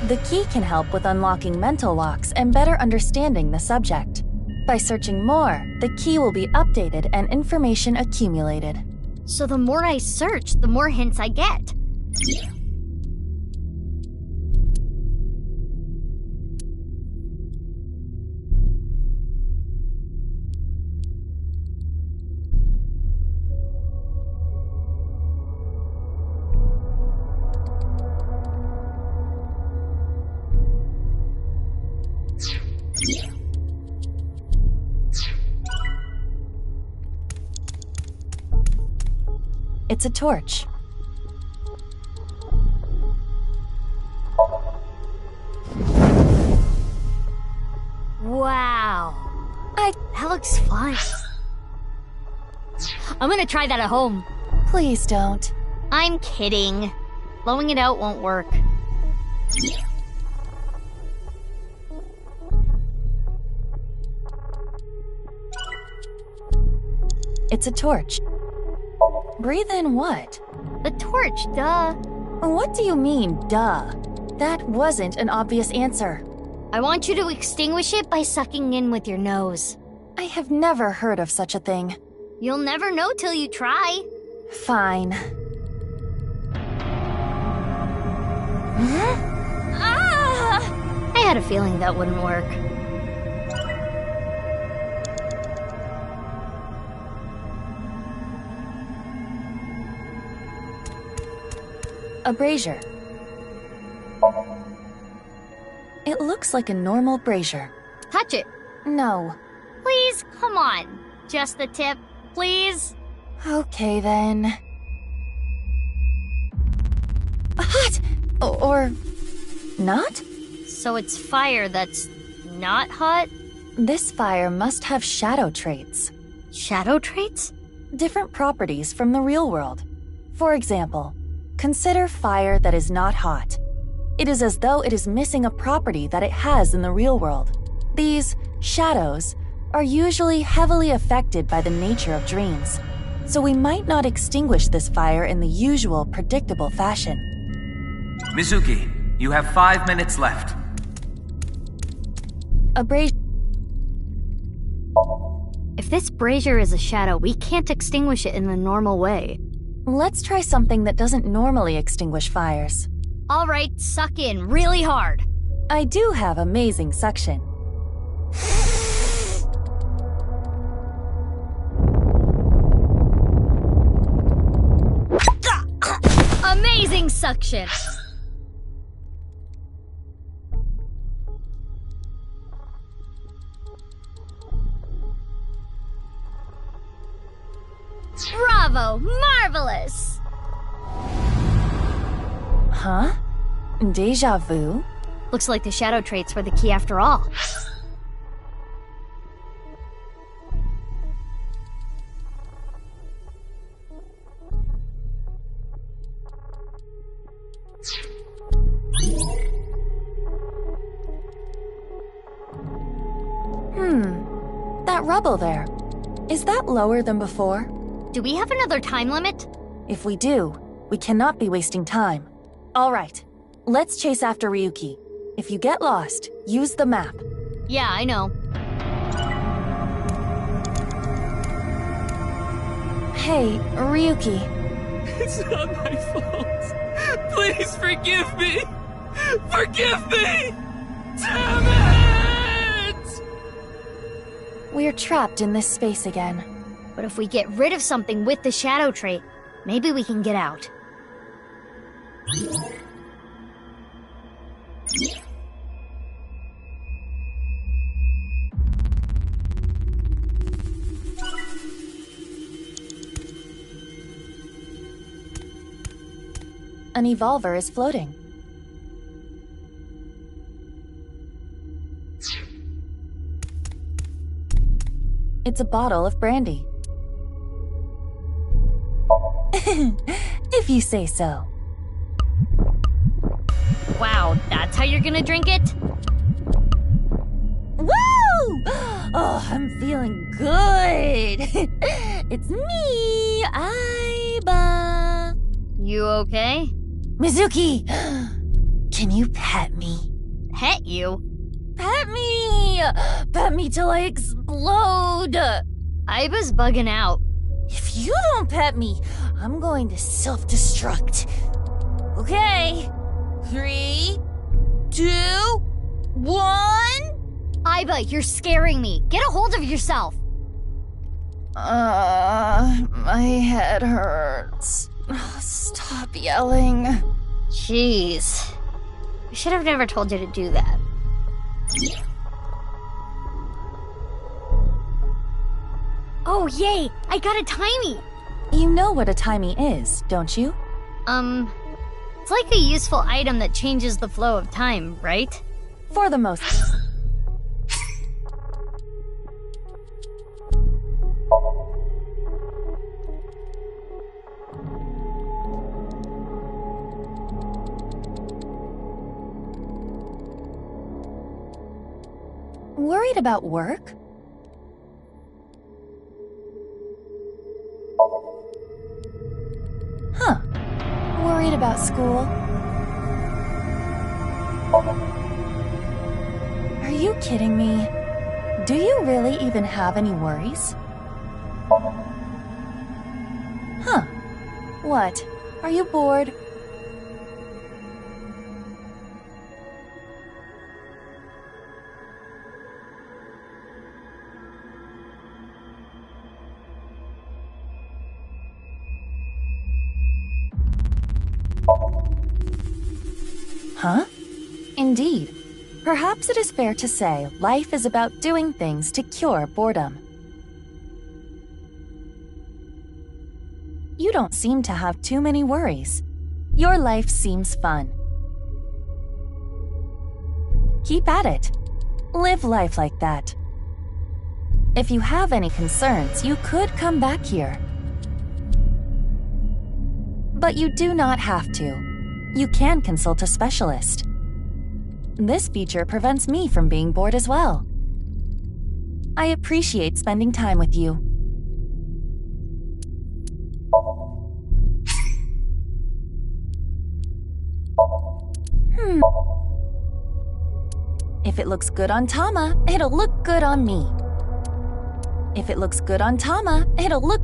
The key can help with unlocking mental locks and better understanding the subject. By searching more, the key will be updated and information accumulated. So the more I search, the more hints I get. It's a torch. Wow. That looks fun. I'm gonna try that at home. Please don't. I'm kidding. Blowing it out won't work. It's a torch. Breathe in what? The torch, duh. What do you mean, duh? That wasn't an obvious answer. I want you to extinguish it by sucking in with your nose. I have never heard of such a thing. You'll never know till you try. Fine. I had a feeling that wouldn't work. A brazier. It looks like a normal brazier. Touch it. No. Please, come on. Just the tip, please. Okay then. Hot! Or not? So it's fire that's not hot? This fire must have shadow traits. Shadow traits? Different properties from the real world. For example, consider fire that is not hot. It is as though it is missing a property that it has in the real world. These shadows are usually heavily affected by the nature of dreams, so we might not extinguish this fire in the usual predictable fashion. Mitzuki, you have 5 minutes left. A brazier. If this brazier is a shadow, we can't extinguish it in the normal way. Let's try something that doesn't normally extinguish fires. All right, suck in really hard. I do have amazing suction. Amazing suction. Bravo! Marvelous! Huh? Deja vu? Looks like the shadow traits were the key after all. That rubble there. Is that lower than before? Do we have another time limit? If we do, we cannot be wasting time. All right, let's chase after Ryuki. If you get lost, use the map. Yeah, I know. Hey, Ryuki. It's not my fault. Please forgive me. Forgive me! Damn it! We're trapped in this space again. But if we get rid of something with the shadow trait, maybe we can get out. An evolver is floating. It's a bottle of brandy. If you say so. Wow, that's how you're gonna drink it? Woo! Oh, I'm feeling good. It's me, Aiba. You okay? Mitzuki, can you pet me? Pet you? Pet me! Pet me till I explode! Aiba's bugging out. If you don't pet me, I'm going to self-destruct. Okay. 3, 2, 1... Aiba, you're scaring me. Get a hold of yourself. My head hurts. Stop yelling. Jeez. I should have never told you to do that. Oh, yay! I got a timey! You know what a timey is, don't you? It's like a useful item that changes the flow of time, right? For the most... Worried about work? Huh. Worried about school? Are you kidding me? Do you really even have any worries? Huh. What? Are you bored? Huh? Indeed. Perhaps it is fair to say life is about doing things to cure boredom. You don't seem to have too many worries. Your life seems fun. Keep at it. Live life like that. If you have any concerns, you could come back here. But you do not have to. You can consult a specialist. This feature prevents me from being bored as well. I appreciate spending time with you. If it looks good on Tama, it'll look good on me. If it looks good on Tama, it'll look...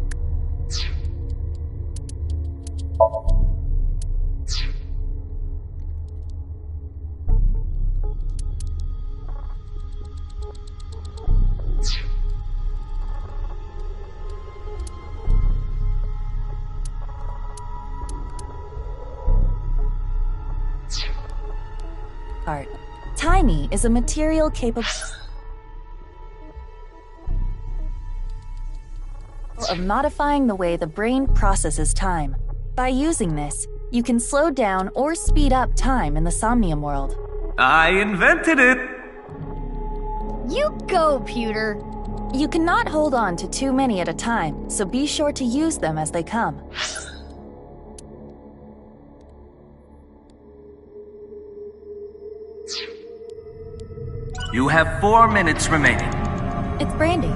Timey is a material capable of modifying the way the brain processes time. By using this, you can slow down or speed up time in the Somnium world. I invented it! You go, Pewter. You cannot hold on to too many at a time, so be sure to use them as they come. You have 4 minutes remaining. It's Brandy.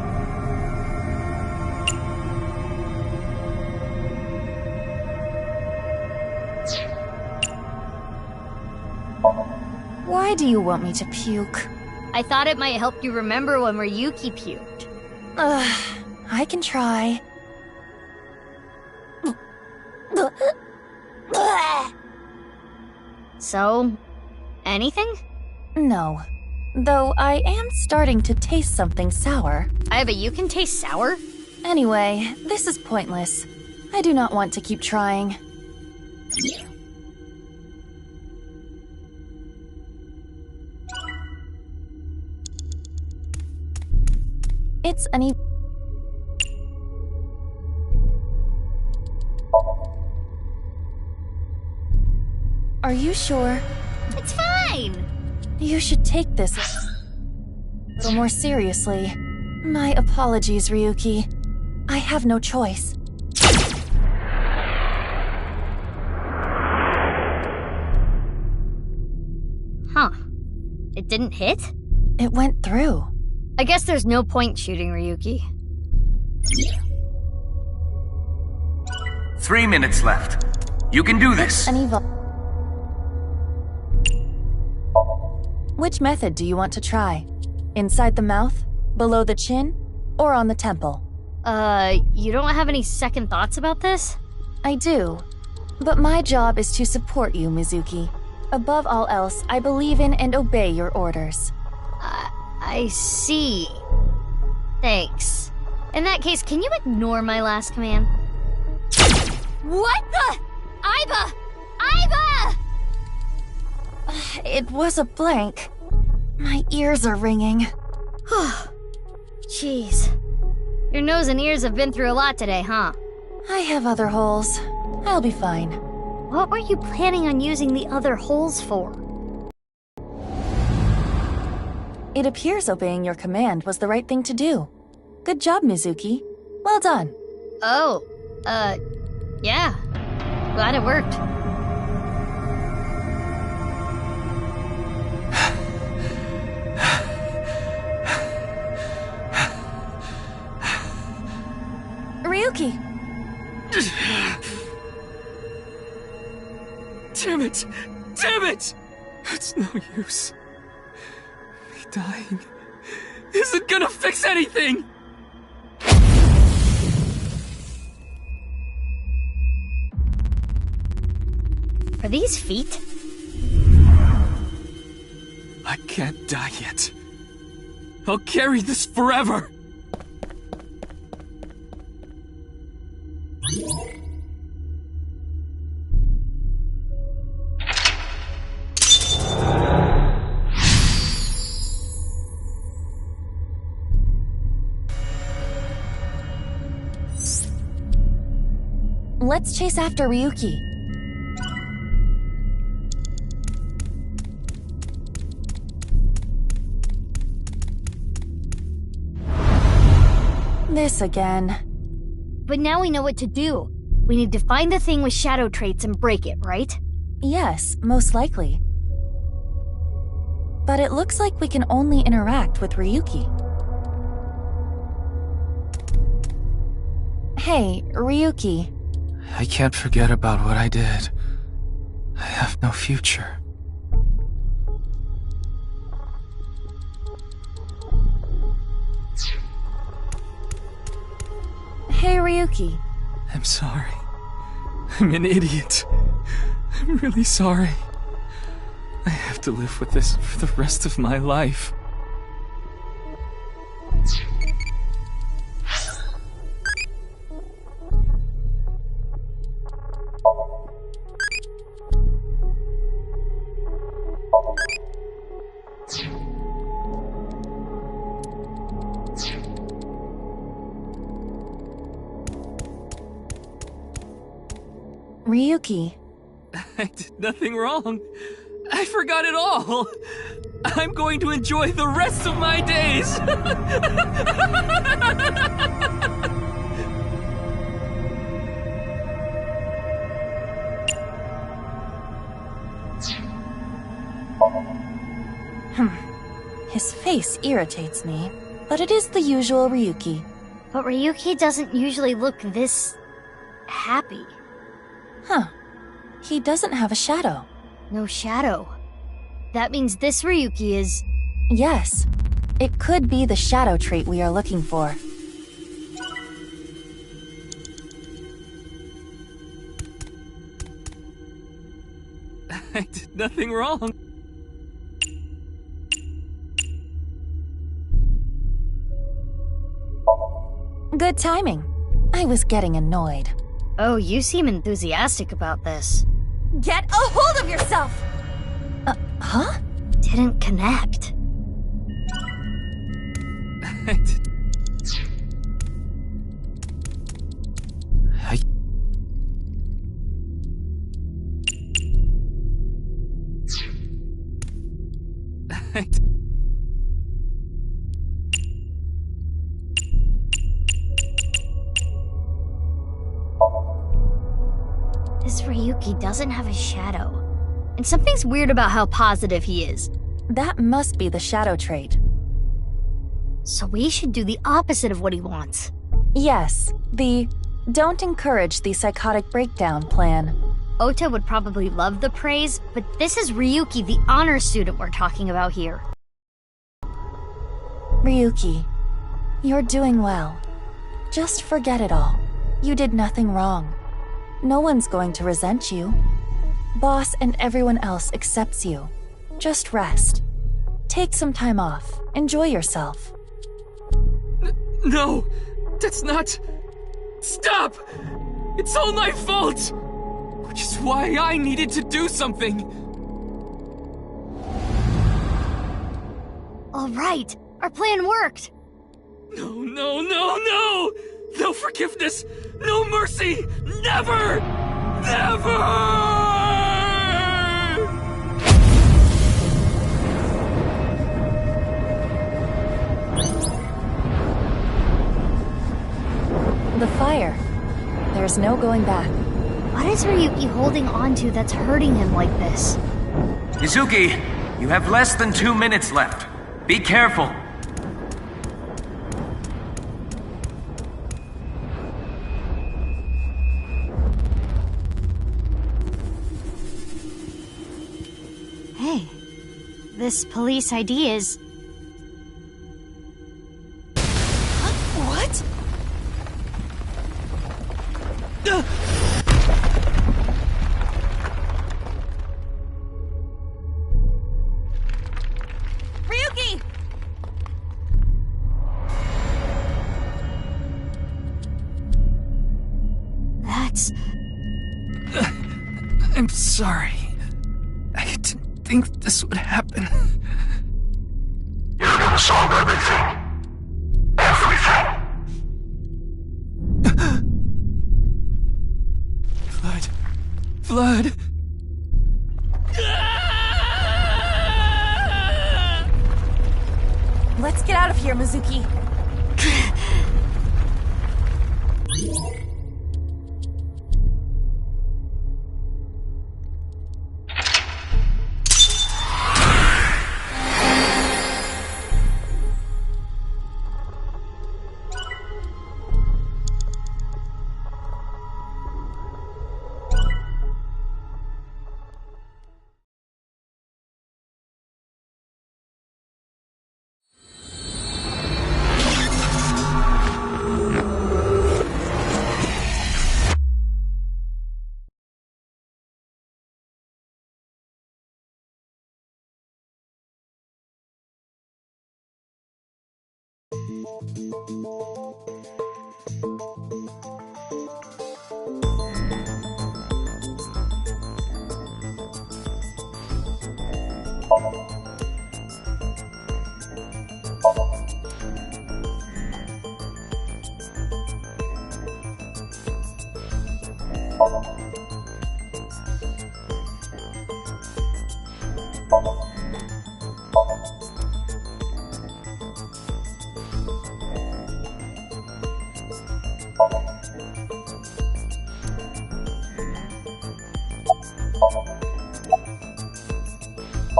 Why do you want me to puke? I thought it might help you remember when Ryuki puked. I can try. So, anything? No. Though I am starting to taste something sour. Aiba, you can taste sour? Anyway, this is pointless. I do not want to keep trying. It's an Are you sure? It's fine! You should take this a little more seriously. My apologies, Ryuki. I have no choice. Huh. It didn't hit? It went through. I guess there's no point shooting Ryuki. 3 minutes left. You can do this. An evil. Which method do you want to try? Inside the mouth? Below the chin? Or on the temple? You don't have any second thoughts about this? I do. But my job is to support you, Mitzuki. Above all else, I believe in and obey your orders. I see. Thanks. In that case, can you ignore my last command? What the? Aiba! Aiba! It was a blank. My ears are ringing. Jeez. Your nose and ears have been through a lot today, huh? I have other holes. I'll be fine. What were you planning on using the other holes for? It appears obeying your command was the right thing to do. Good job, Mitzuki. Well done. Oh, yeah. Glad it worked. Ryuki! Damn it! Damn it! It's no use. Me dying isn't gonna fix anything! Are these feet? I can't die yet. I'll carry this forever! Let's chase after Ryuki. This again. But now we know what to do. We need to find the thing with shadow traits and break it, right? Yes, most likely. But it looks like we can only interact with Ryuki. Hey, Ryuki. I can't forget about what I did. I have no future. Hey, Ryuki. I'm sorry. I'm an idiot. I'm really sorry. I have to live with this for the rest of my life. Ryuki. I did nothing wrong. I forgot it all. I'm going to enjoy the rest of my days. His face irritates me, but it is the usual Ryuki. But Ryuki doesn't usually look this happy. Huh. He doesn't have a shadow. No shadow. That means this Ryuki is... Yes. It could be the shadow trait we are looking for. I did nothing wrong. Good timing. I was getting annoyed. Oh, you seem enthusiastic about this. Get a hold of yourself! Huh? Didn't connect. This Ryuki doesn't have a shadow. And something's weird about how positive he is. That must be the shadow trait. So we should do the opposite of what he wants. Yes, the don't encourage the psychotic breakdown plan. Ota would probably love the praise, but this is Ryuki, the honor student we're talking about here. Ryuki, you're doing well. Just forget it all. You did nothing wrong. No one's going to resent you. Boss and everyone else accepts you. Just rest. Take some time off. Enjoy yourself. No! That's not... Stop! It's all my fault! Which is why I needed to do something! All right, our plan worked! No, no, no, no! No forgiveness! No mercy! Never! Never! The fire. There's no going back. What is Ryuki holding on to that's hurting him like this? Mitzuki, you have less than 2 minutes left. Be careful. Hey, this police ID is... What? Ryuki! That's... I'm sorry. I didn't think this would happen. You're gonna solve everything. Everything. Blood. Let's get out of here, Mitzuki.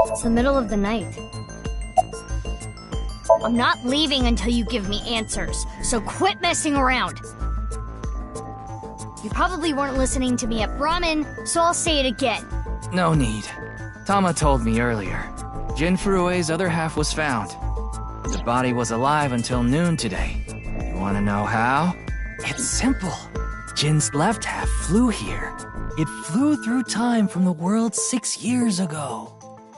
It's the middle of the night. I'm not leaving until you give me answers, so quit messing around. You probably weren't listening to me at Brahmin, so I'll say it again. No need. Tama told me earlier. Jin Furue's other half was found. The body was alive until noon today. You wanna know how? It's simple. Jin's left half flew here. It flew through time from the world 6 years ago.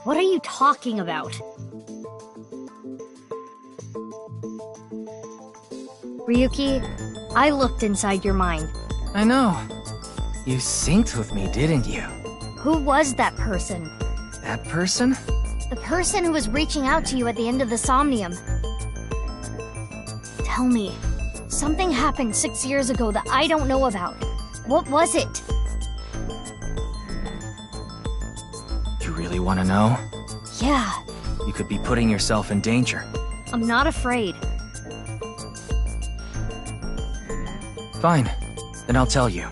What are you talking about? Ryuki, I looked inside your mind. I know. You synced with me, didn't you? Who was that person? That person? The person who was reaching out to you at the end of the Somnium. Tell me, something happened 6 years ago that I don't know about. What was it? You really want to know? Yeah. You could be putting yourself in danger. I'm not afraid. Fine. Then I'll tell you.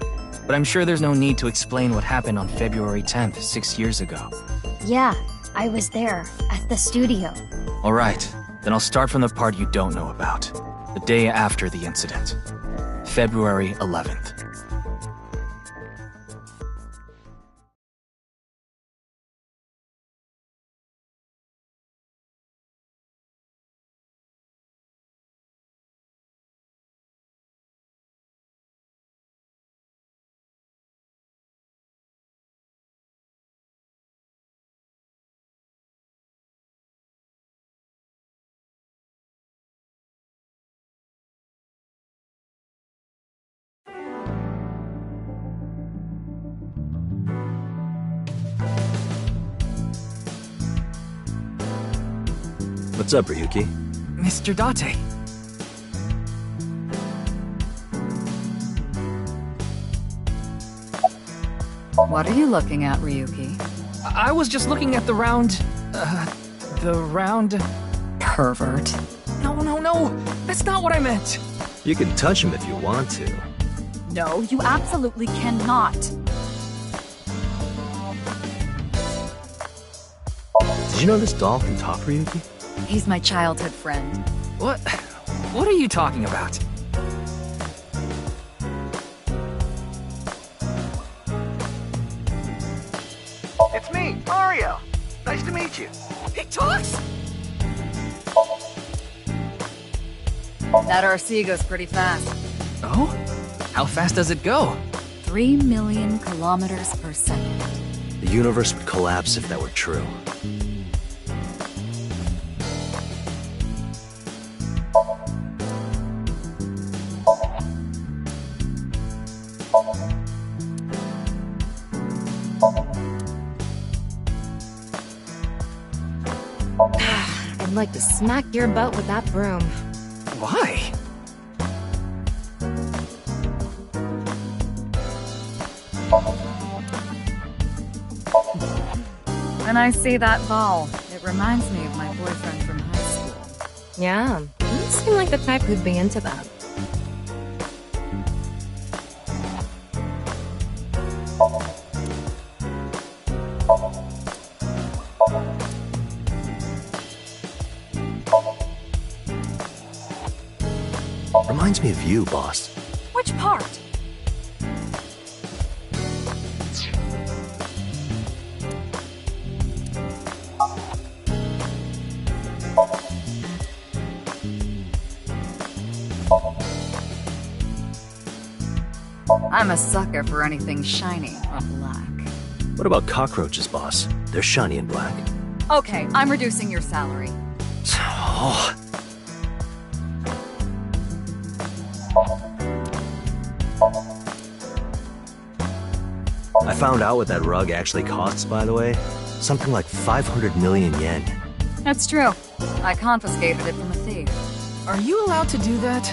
but I'm sure there's no need to explain what happened on February 10th, 6 years ago. Yeah, I was there, at the studio. Alright, then I'll start from the part you don't know about. The day after the incident. February 11th. What's up, Ryuki? Mr. Date. What are you looking at, Ryuki? I was just looking at the round... Pervert. No, that's not what I meant. You can touch him if you want to. No, you absolutely cannot. Did you know this doll can talk, Ryuki? He's my childhood friend. What are you talking about? It's me, Mario. Nice to meet you. He talks? That RC goes pretty fast. Oh? How fast does it go? 3 million kilometers per second. The universe would collapse if that were true. I'd like to smack your butt with that broom. Why? When I see that ball, it reminds me of my boyfriend from high school. Yeah, you seem like the type who'd be into that. Reminds me of you, boss. Which part? I'm a sucker for anything shiny or black. What about cockroaches, boss? They're shiny and black. Okay, I'm reducing your salary. Oh. I found out what that rug actually costs, by the way. Something like 500 million yen. That's true. I confiscated it from a thief. Are you allowed to do that?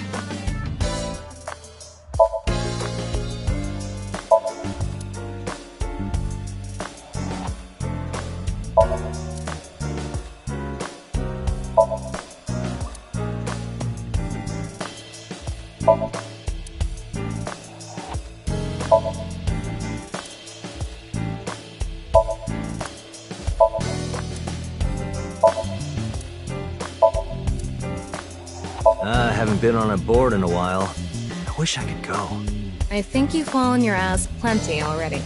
I haven't been on a board in a while. I wish I could go. I think you've fallen your ass plenty already.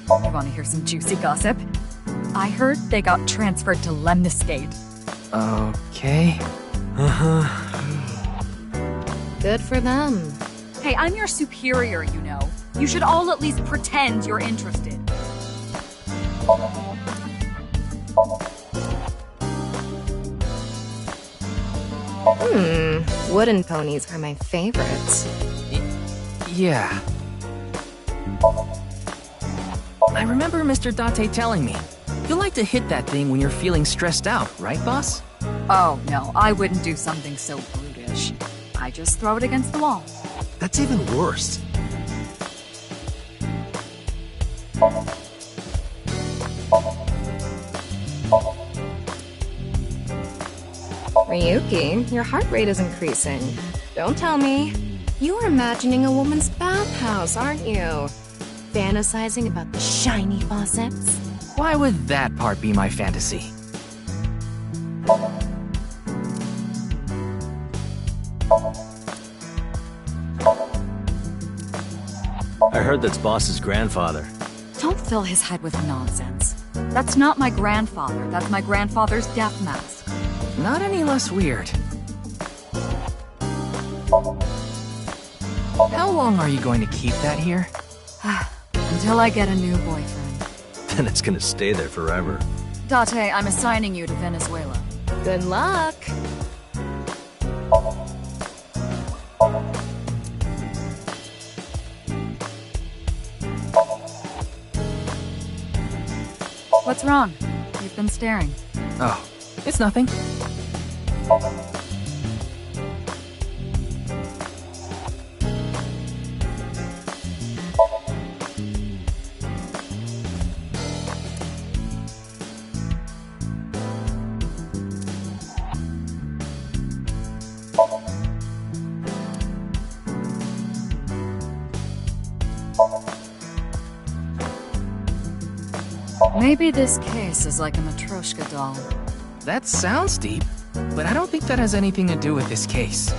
You want to hear some juicy gossip? I heard they got transferred to Lemniscate. Okay. Good for them. Hey, I'm your superior, you know. You should all at least pretend you're interested. Wooden ponies are my favorites. Yeah. I remember Mr. Date telling me. You like to hit that thing when you're feeling stressed out, right, boss? Oh, no, I wouldn't do something so brutish. I just throw it against the wall. That's even worse. Ryuki, your heart rate is increasing. Don't tell me. You're imagining a woman's bathhouse, aren't you? Fantasizing about the shiny faucets? Why would that part be my fantasy? I heard that's Boss's grandfather. Don't fill his head with nonsense. That's not my grandfather. That's my grandfather's death mask. Not any less weird. How long are you going to keep that here? Until I get a new boyfriend. Then it's gonna stay there forever. Date, I'm assigning you to Venezuela. Good luck. What's wrong? You've been staring. Oh, it's nothing. Maybe this case is like a Matryoshka doll. That sounds deep, but I don't think that has anything to do with this case.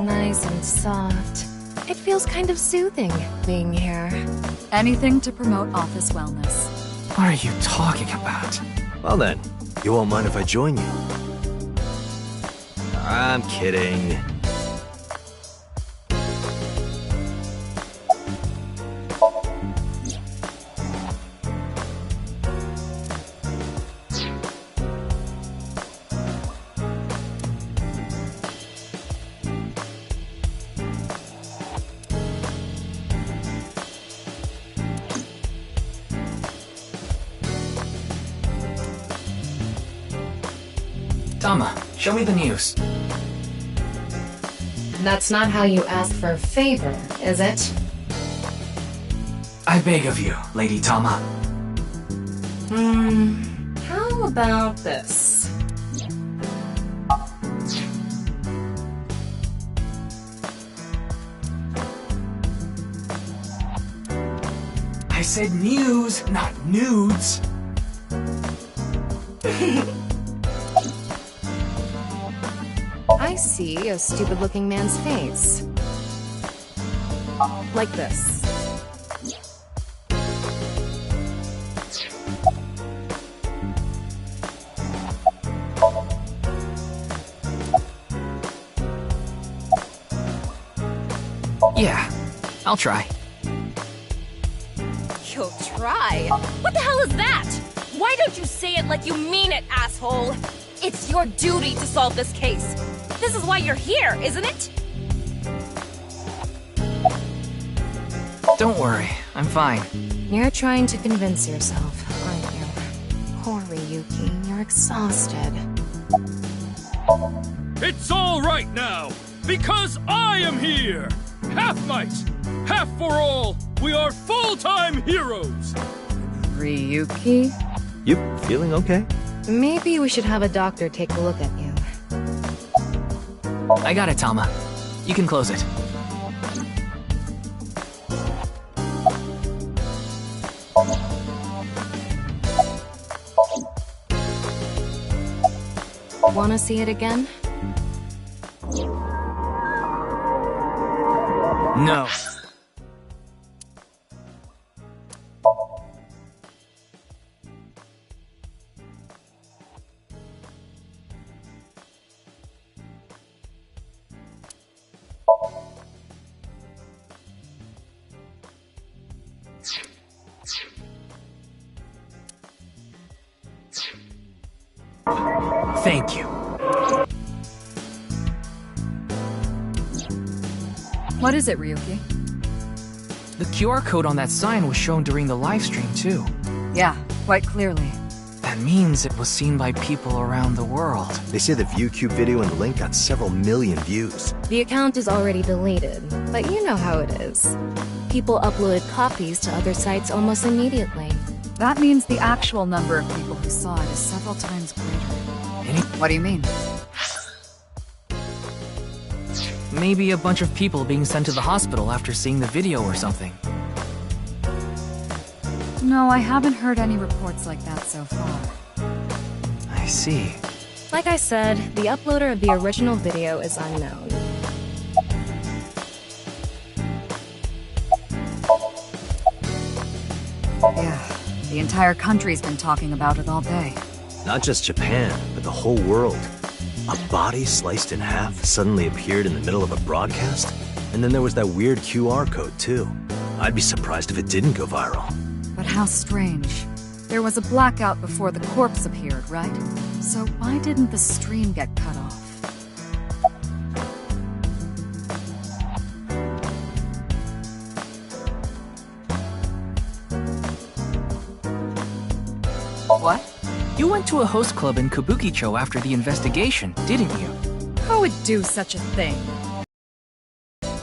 Nice and soft. It feels kind of soothing being here. Anything to promote office wellness. What are you talking about? Well then, you won't mind if I join you. I'm kidding. Tama, show me the news. That's not how you ask for a favor, is it? I beg of you, Lady Tama. How about this? I said news, not nudes. I see a stupid-looking man's face. Like this. Yeah, I'll try. You'll try? What the hell is that? Why don't you say it like you mean it, asshole? It's your duty to solve this case. This is why you're here, isn't it? Don't worry, I'm fine. You're trying to convince yourself, aren't you? Poor Ryuki, you're exhausted. It's all right now, because I am here! Half might, half for all, we are full-time heroes! Ryuki? You feeling okay? Maybe we should have a doctor take a look at you. I got it, Tama. You can close it. Wanna see it again? No. Thank you. What is it, Ryuki? The QR code on that sign was shown during the live stream, too. Yeah, quite clearly. That means it was seen by people around the world. They say the ViewCube video and the link got several million views. The account is already deleted, but you know how it is. People uploaded copies to other sites almost immediately. That means the actual number of people who saw it is several times greater. What do you mean? Maybe a bunch of people being sent to the hospital after seeing the video or something. No, I haven't heard any reports like that so far. I see. Like I said, the uploader of the original video is unknown. Yeah, the entire country's been talking about it all day. Not just Japan, but the whole world. A body sliced in half suddenly appeared in the middle of a broadcast, and then there was that weird QR code too. I'd be surprised if it didn't go viral. But how strange. There was a blackout before the corpse appeared, right? So why didn't the stream get cut off? What? You went to a host club in Kabukicho after the investigation, didn't you? Who would do such a thing?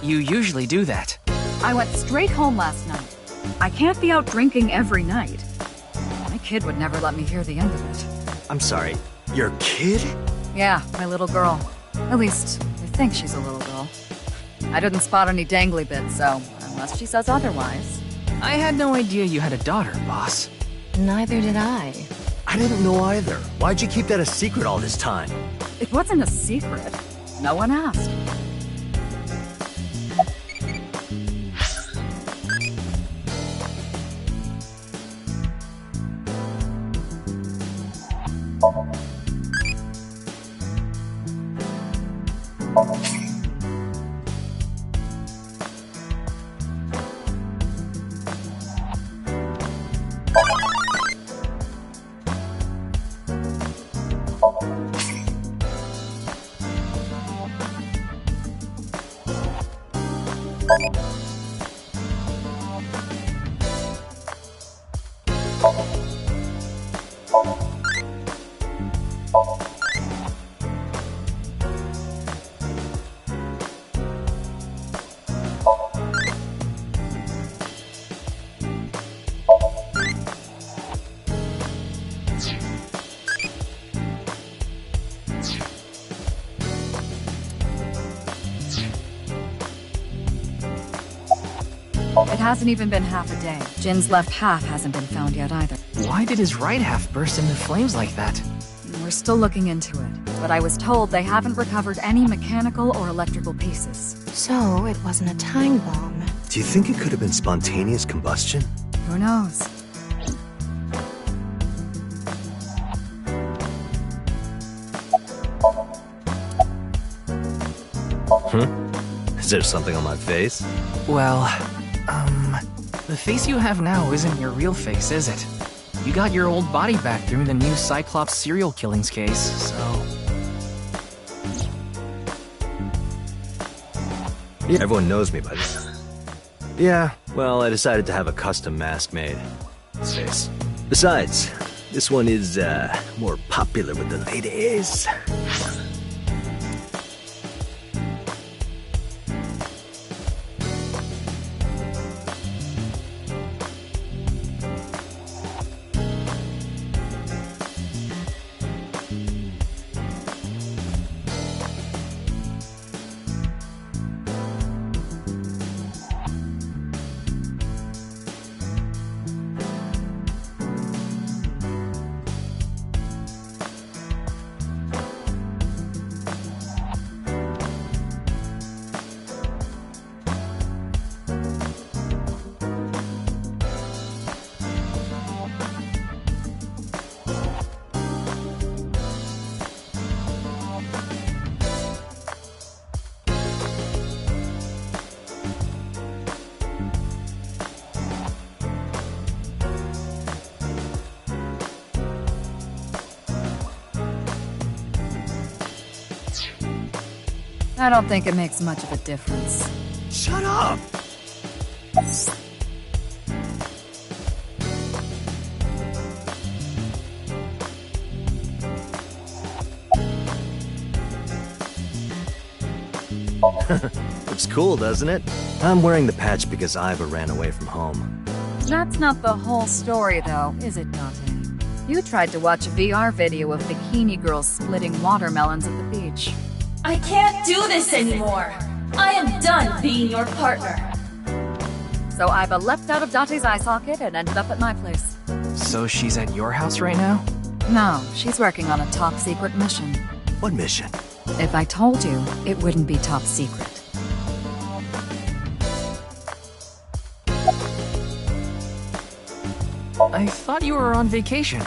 You usually do that. I went straight home last night. I can't be out drinking every night. My kid would never let me hear the end of it. I'm sorry, your kid? Yeah, my little girl. At least, I think she's a little girl. I didn't spot any dangly bits, so unless she says otherwise. I had no idea you had a daughter, boss. Neither did I. I didn't know either. Why'd you keep that a secret all this time? It wasn't a secret. No one asked. It hasn't even been half a day. Jin's left half hasn't been found yet either. Why did his right half burst into flames like that? We're still looking into it, but I was told they haven't recovered any mechanical or electrical pieces. So, it wasn't a time bomb. Do you think it could have been spontaneous combustion? Who knows? there something on my face? Well, the face you have now isn't your real face, is it? You got your old body back through the new Cyclops serial killings case, so... Everyone knows me by this time. Yeah, well, I decided to have a custom mask made. This face. Besides, this one is, more popular with the ladies. I don't think it makes much of a difference. Shut up! Looks cool, doesn't it? I'm wearing the patch because Iva ran away from home. That's not the whole story, though, is it, Dante? You tried to watch a VR video of bikini girls splitting watermelons at the beach. I can't do this anymore! I am done being your partner! So Iva leapt out of Dante's eye socket and ended up at my place. So she's at your house right now? No, she's working on a top-secret mission. What mission? If I told you, it wouldn't be top secret. I thought you were on vacation.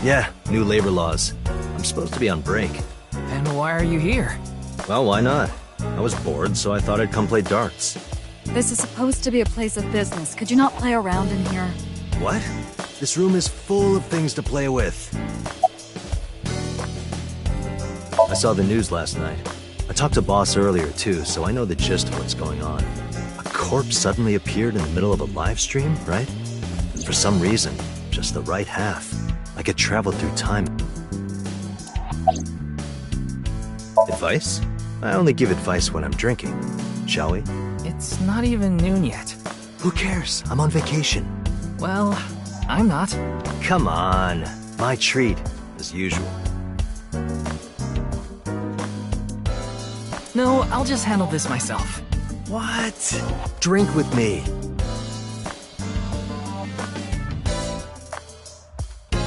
Yeah, new labor laws. I'm supposed to be on break. Then why are you here? Well, why not? I was bored, so I thought I'd come play darts. This is supposed to be a place of business. Could you not play around in here? What? This room is full of things to play with. I saw the news last night. I talked to Boss earlier too, so I know the gist of what's going on. A corpse suddenly appeared in the middle of a live stream, right? And for some reason, just the right half. Like it traveled through time. Advice? I only give advice when I'm drinking. Shall we? It's not even noon yet. Who cares? I'm on vacation. Well, I'm not. Come on. My treat, as usual. No, I'll just handle this myself. What? Drink with me.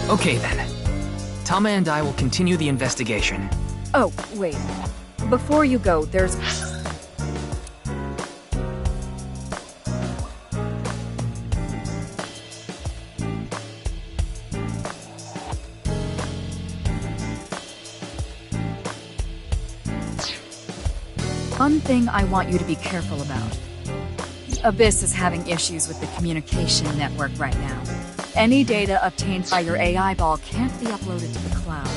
Okay then. Tama and I will continue the investigation. Oh, wait. Before you go, there's... one thing I want you to be careful about. Abyss is having issues with the communication network right now. Any data obtained by your AI ball can't be uploaded to the cloud.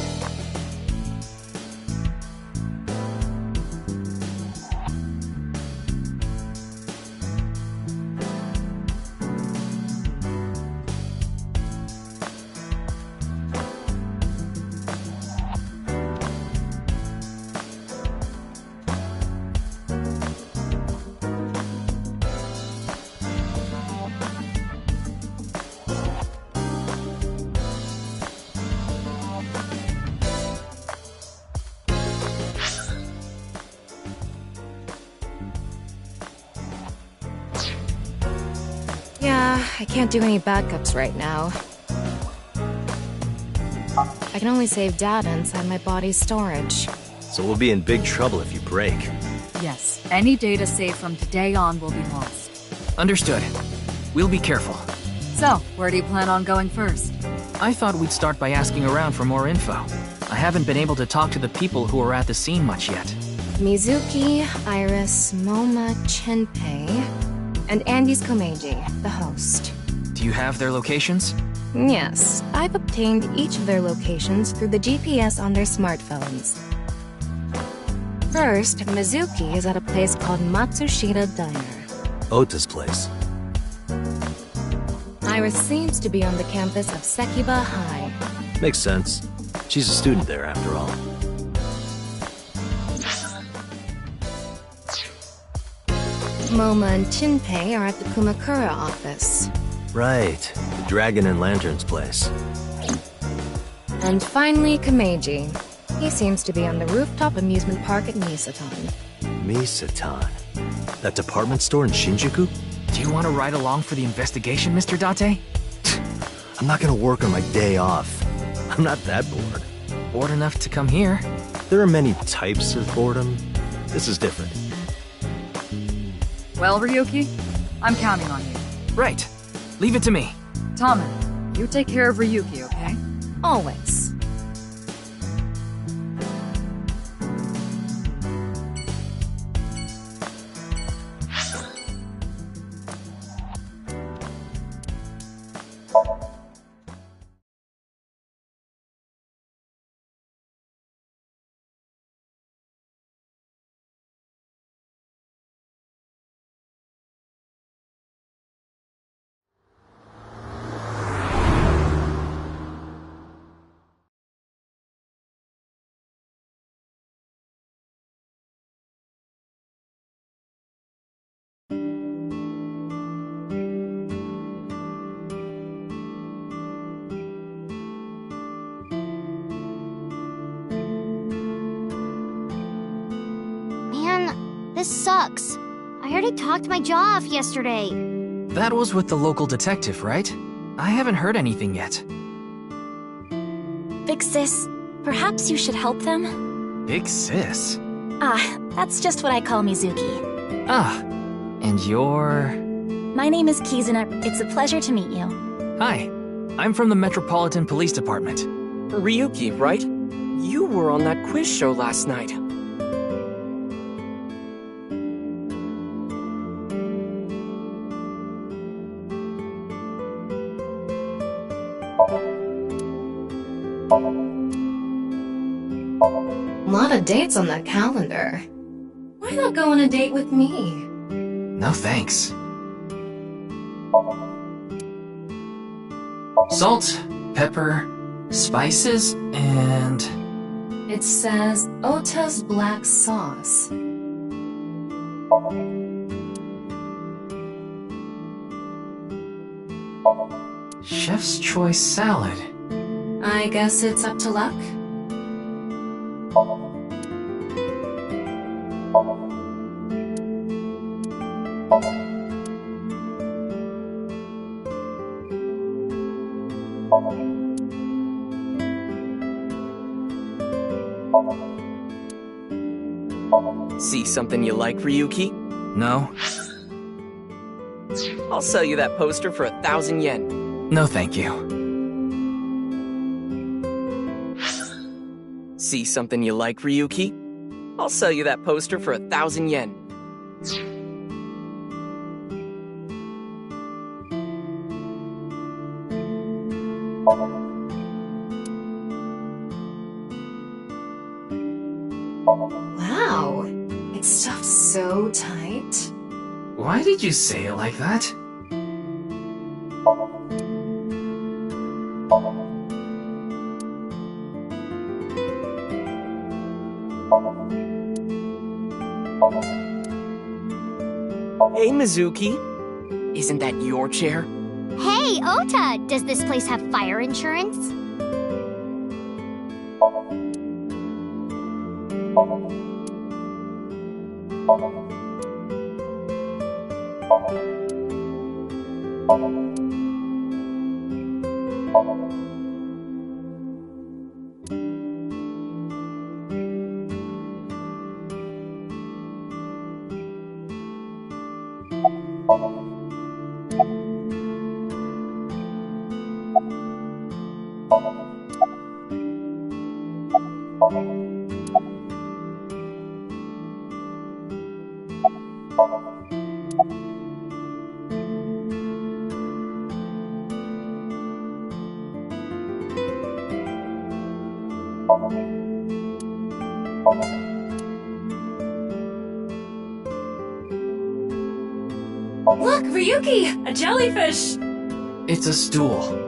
Yeah, I can't do any backups right now. I can only save data inside my body's storage. So we'll be in big trouble if you break. Yes, any data saved from today on will be lost. Understood. We'll be careful. So, where do you plan on going first? I thought we'd start by asking around for more info. I haven't been able to talk to the people who were at the scene much yet. Mitzuki, Iris, Moma, Chenpei, and Andy's Komeiji, the host. Do you have their locations? Yes, I've obtained each of their locations through the GPS on their smartphones. First, Mitzuki is at a place called Matsushita Diner. Ota's place. Iris seems to be on the campus of Sekiba High. Makes sense. She's a student there, after all. Moma and Chinpei are at the Kumakura office. Right. The Dragon and Lantern's place. And finally, Komeiji. He seems to be on the rooftop amusement park at Misatan. Misatan? That department store in Shinjuku? Do you want to ride along for the investigation, Mr. Date? I'm not gonna work on my day off. I'm not that bored. Bored enough to come here. There are many types of boredom. This is different. Well, Ryuki, I'm counting on you. Right. Leave it to me. Tama, you take care of Ryuki, okay? Always. This sucks. I already talked my jaw off yesterday. That was with the local detective, right? I haven't heard anything yet. Big sis, perhaps you should help them? Big sis? Ah, that's just what I call Mitzuki. Ah, and you're... My name is Kizuna. It's a pleasure to meet you. Hi, I'm from the Metropolitan Police Department. Ryuki, right? You were on that quiz show last night. A lot of dates on that calendar. Why not go on a date with me? No thanks. Salt, pepper, spices, and... It says Ota's black sauce. Chef's choice salad. I guess it's up to luck. See something you like, Ryuki? No. I'll sell you that poster for 1,000 yen. No, thank you. See something you like, Ryuki? I'll sell you that poster for 1,000 yen. Wow, it's stuffed so tight. Why did you say it like that? Hey, Mitzuki. Isn't that your chair? Hey, Ota! Does this place have fire insurance? Look, Ryuki! A jellyfish! It's a stool.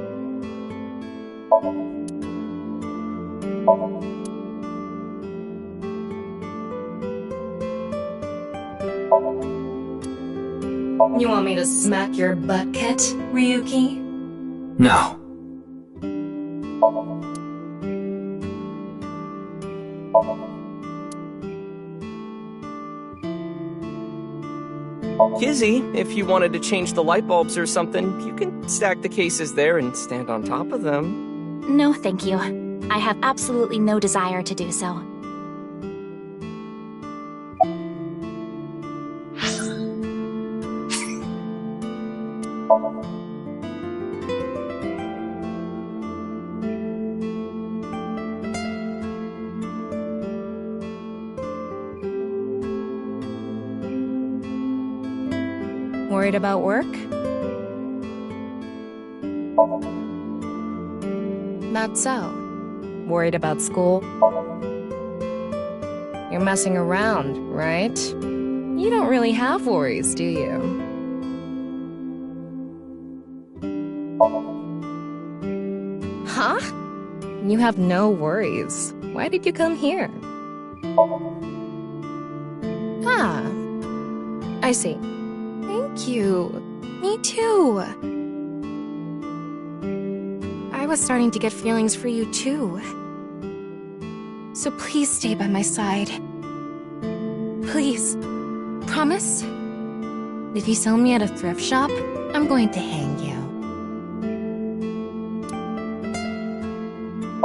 You want me to smack your butt, Kit, Ryuki? No. Kizzy, if you wanted to change the light bulbs or something, you can stack the cases there and stand on top of them. No, thank you. I have absolutely no desire to do so. Worried about work? Not so. Worried about school? You're messing around, right? You don't really have worries, do you? Huh? You have no worries. Why did you come here? Ah, I see. Thank you. Me too. I was starting to get feelings for you too. So please stay by my side. Please. Promise? If you sell me at a thrift shop, I'm going to hang you.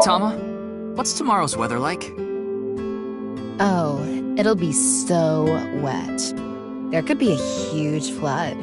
Tama, what's tomorrow's weather like? Oh, it'll be so wet. There could be a huge flood.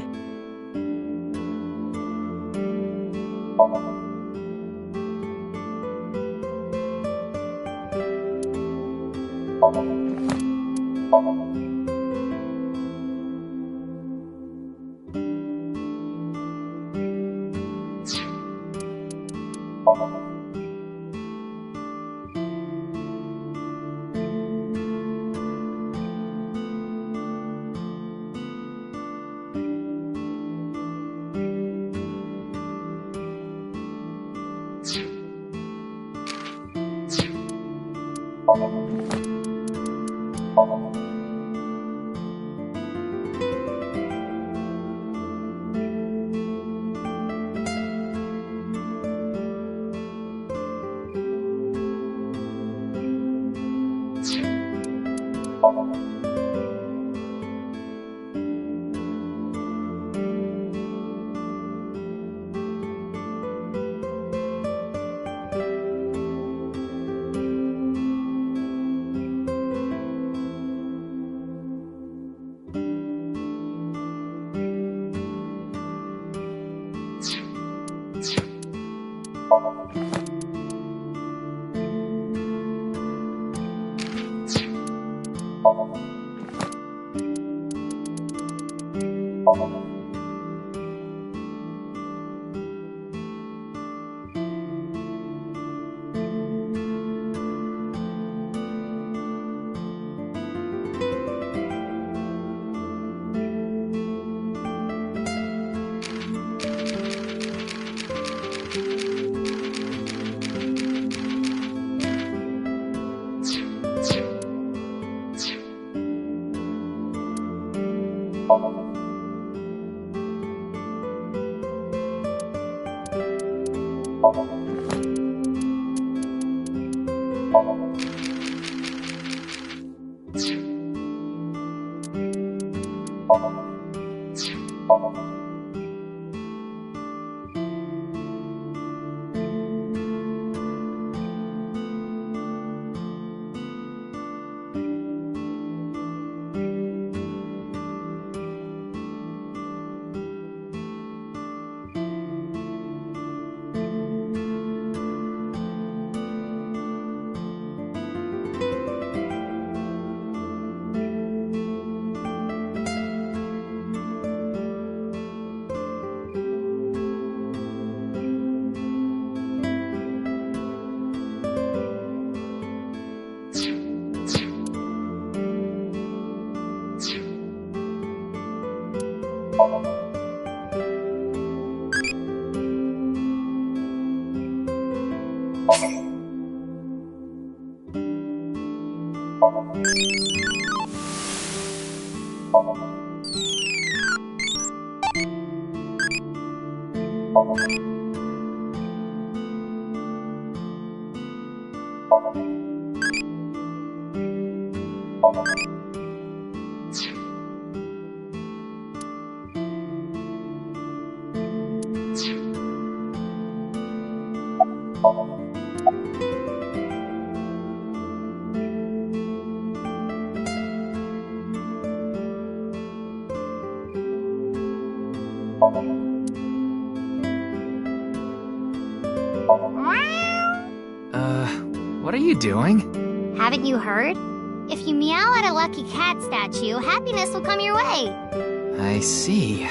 What are you doing? Haven't you heard? If you meow at a lucky cat statue, happiness will come your way. I see.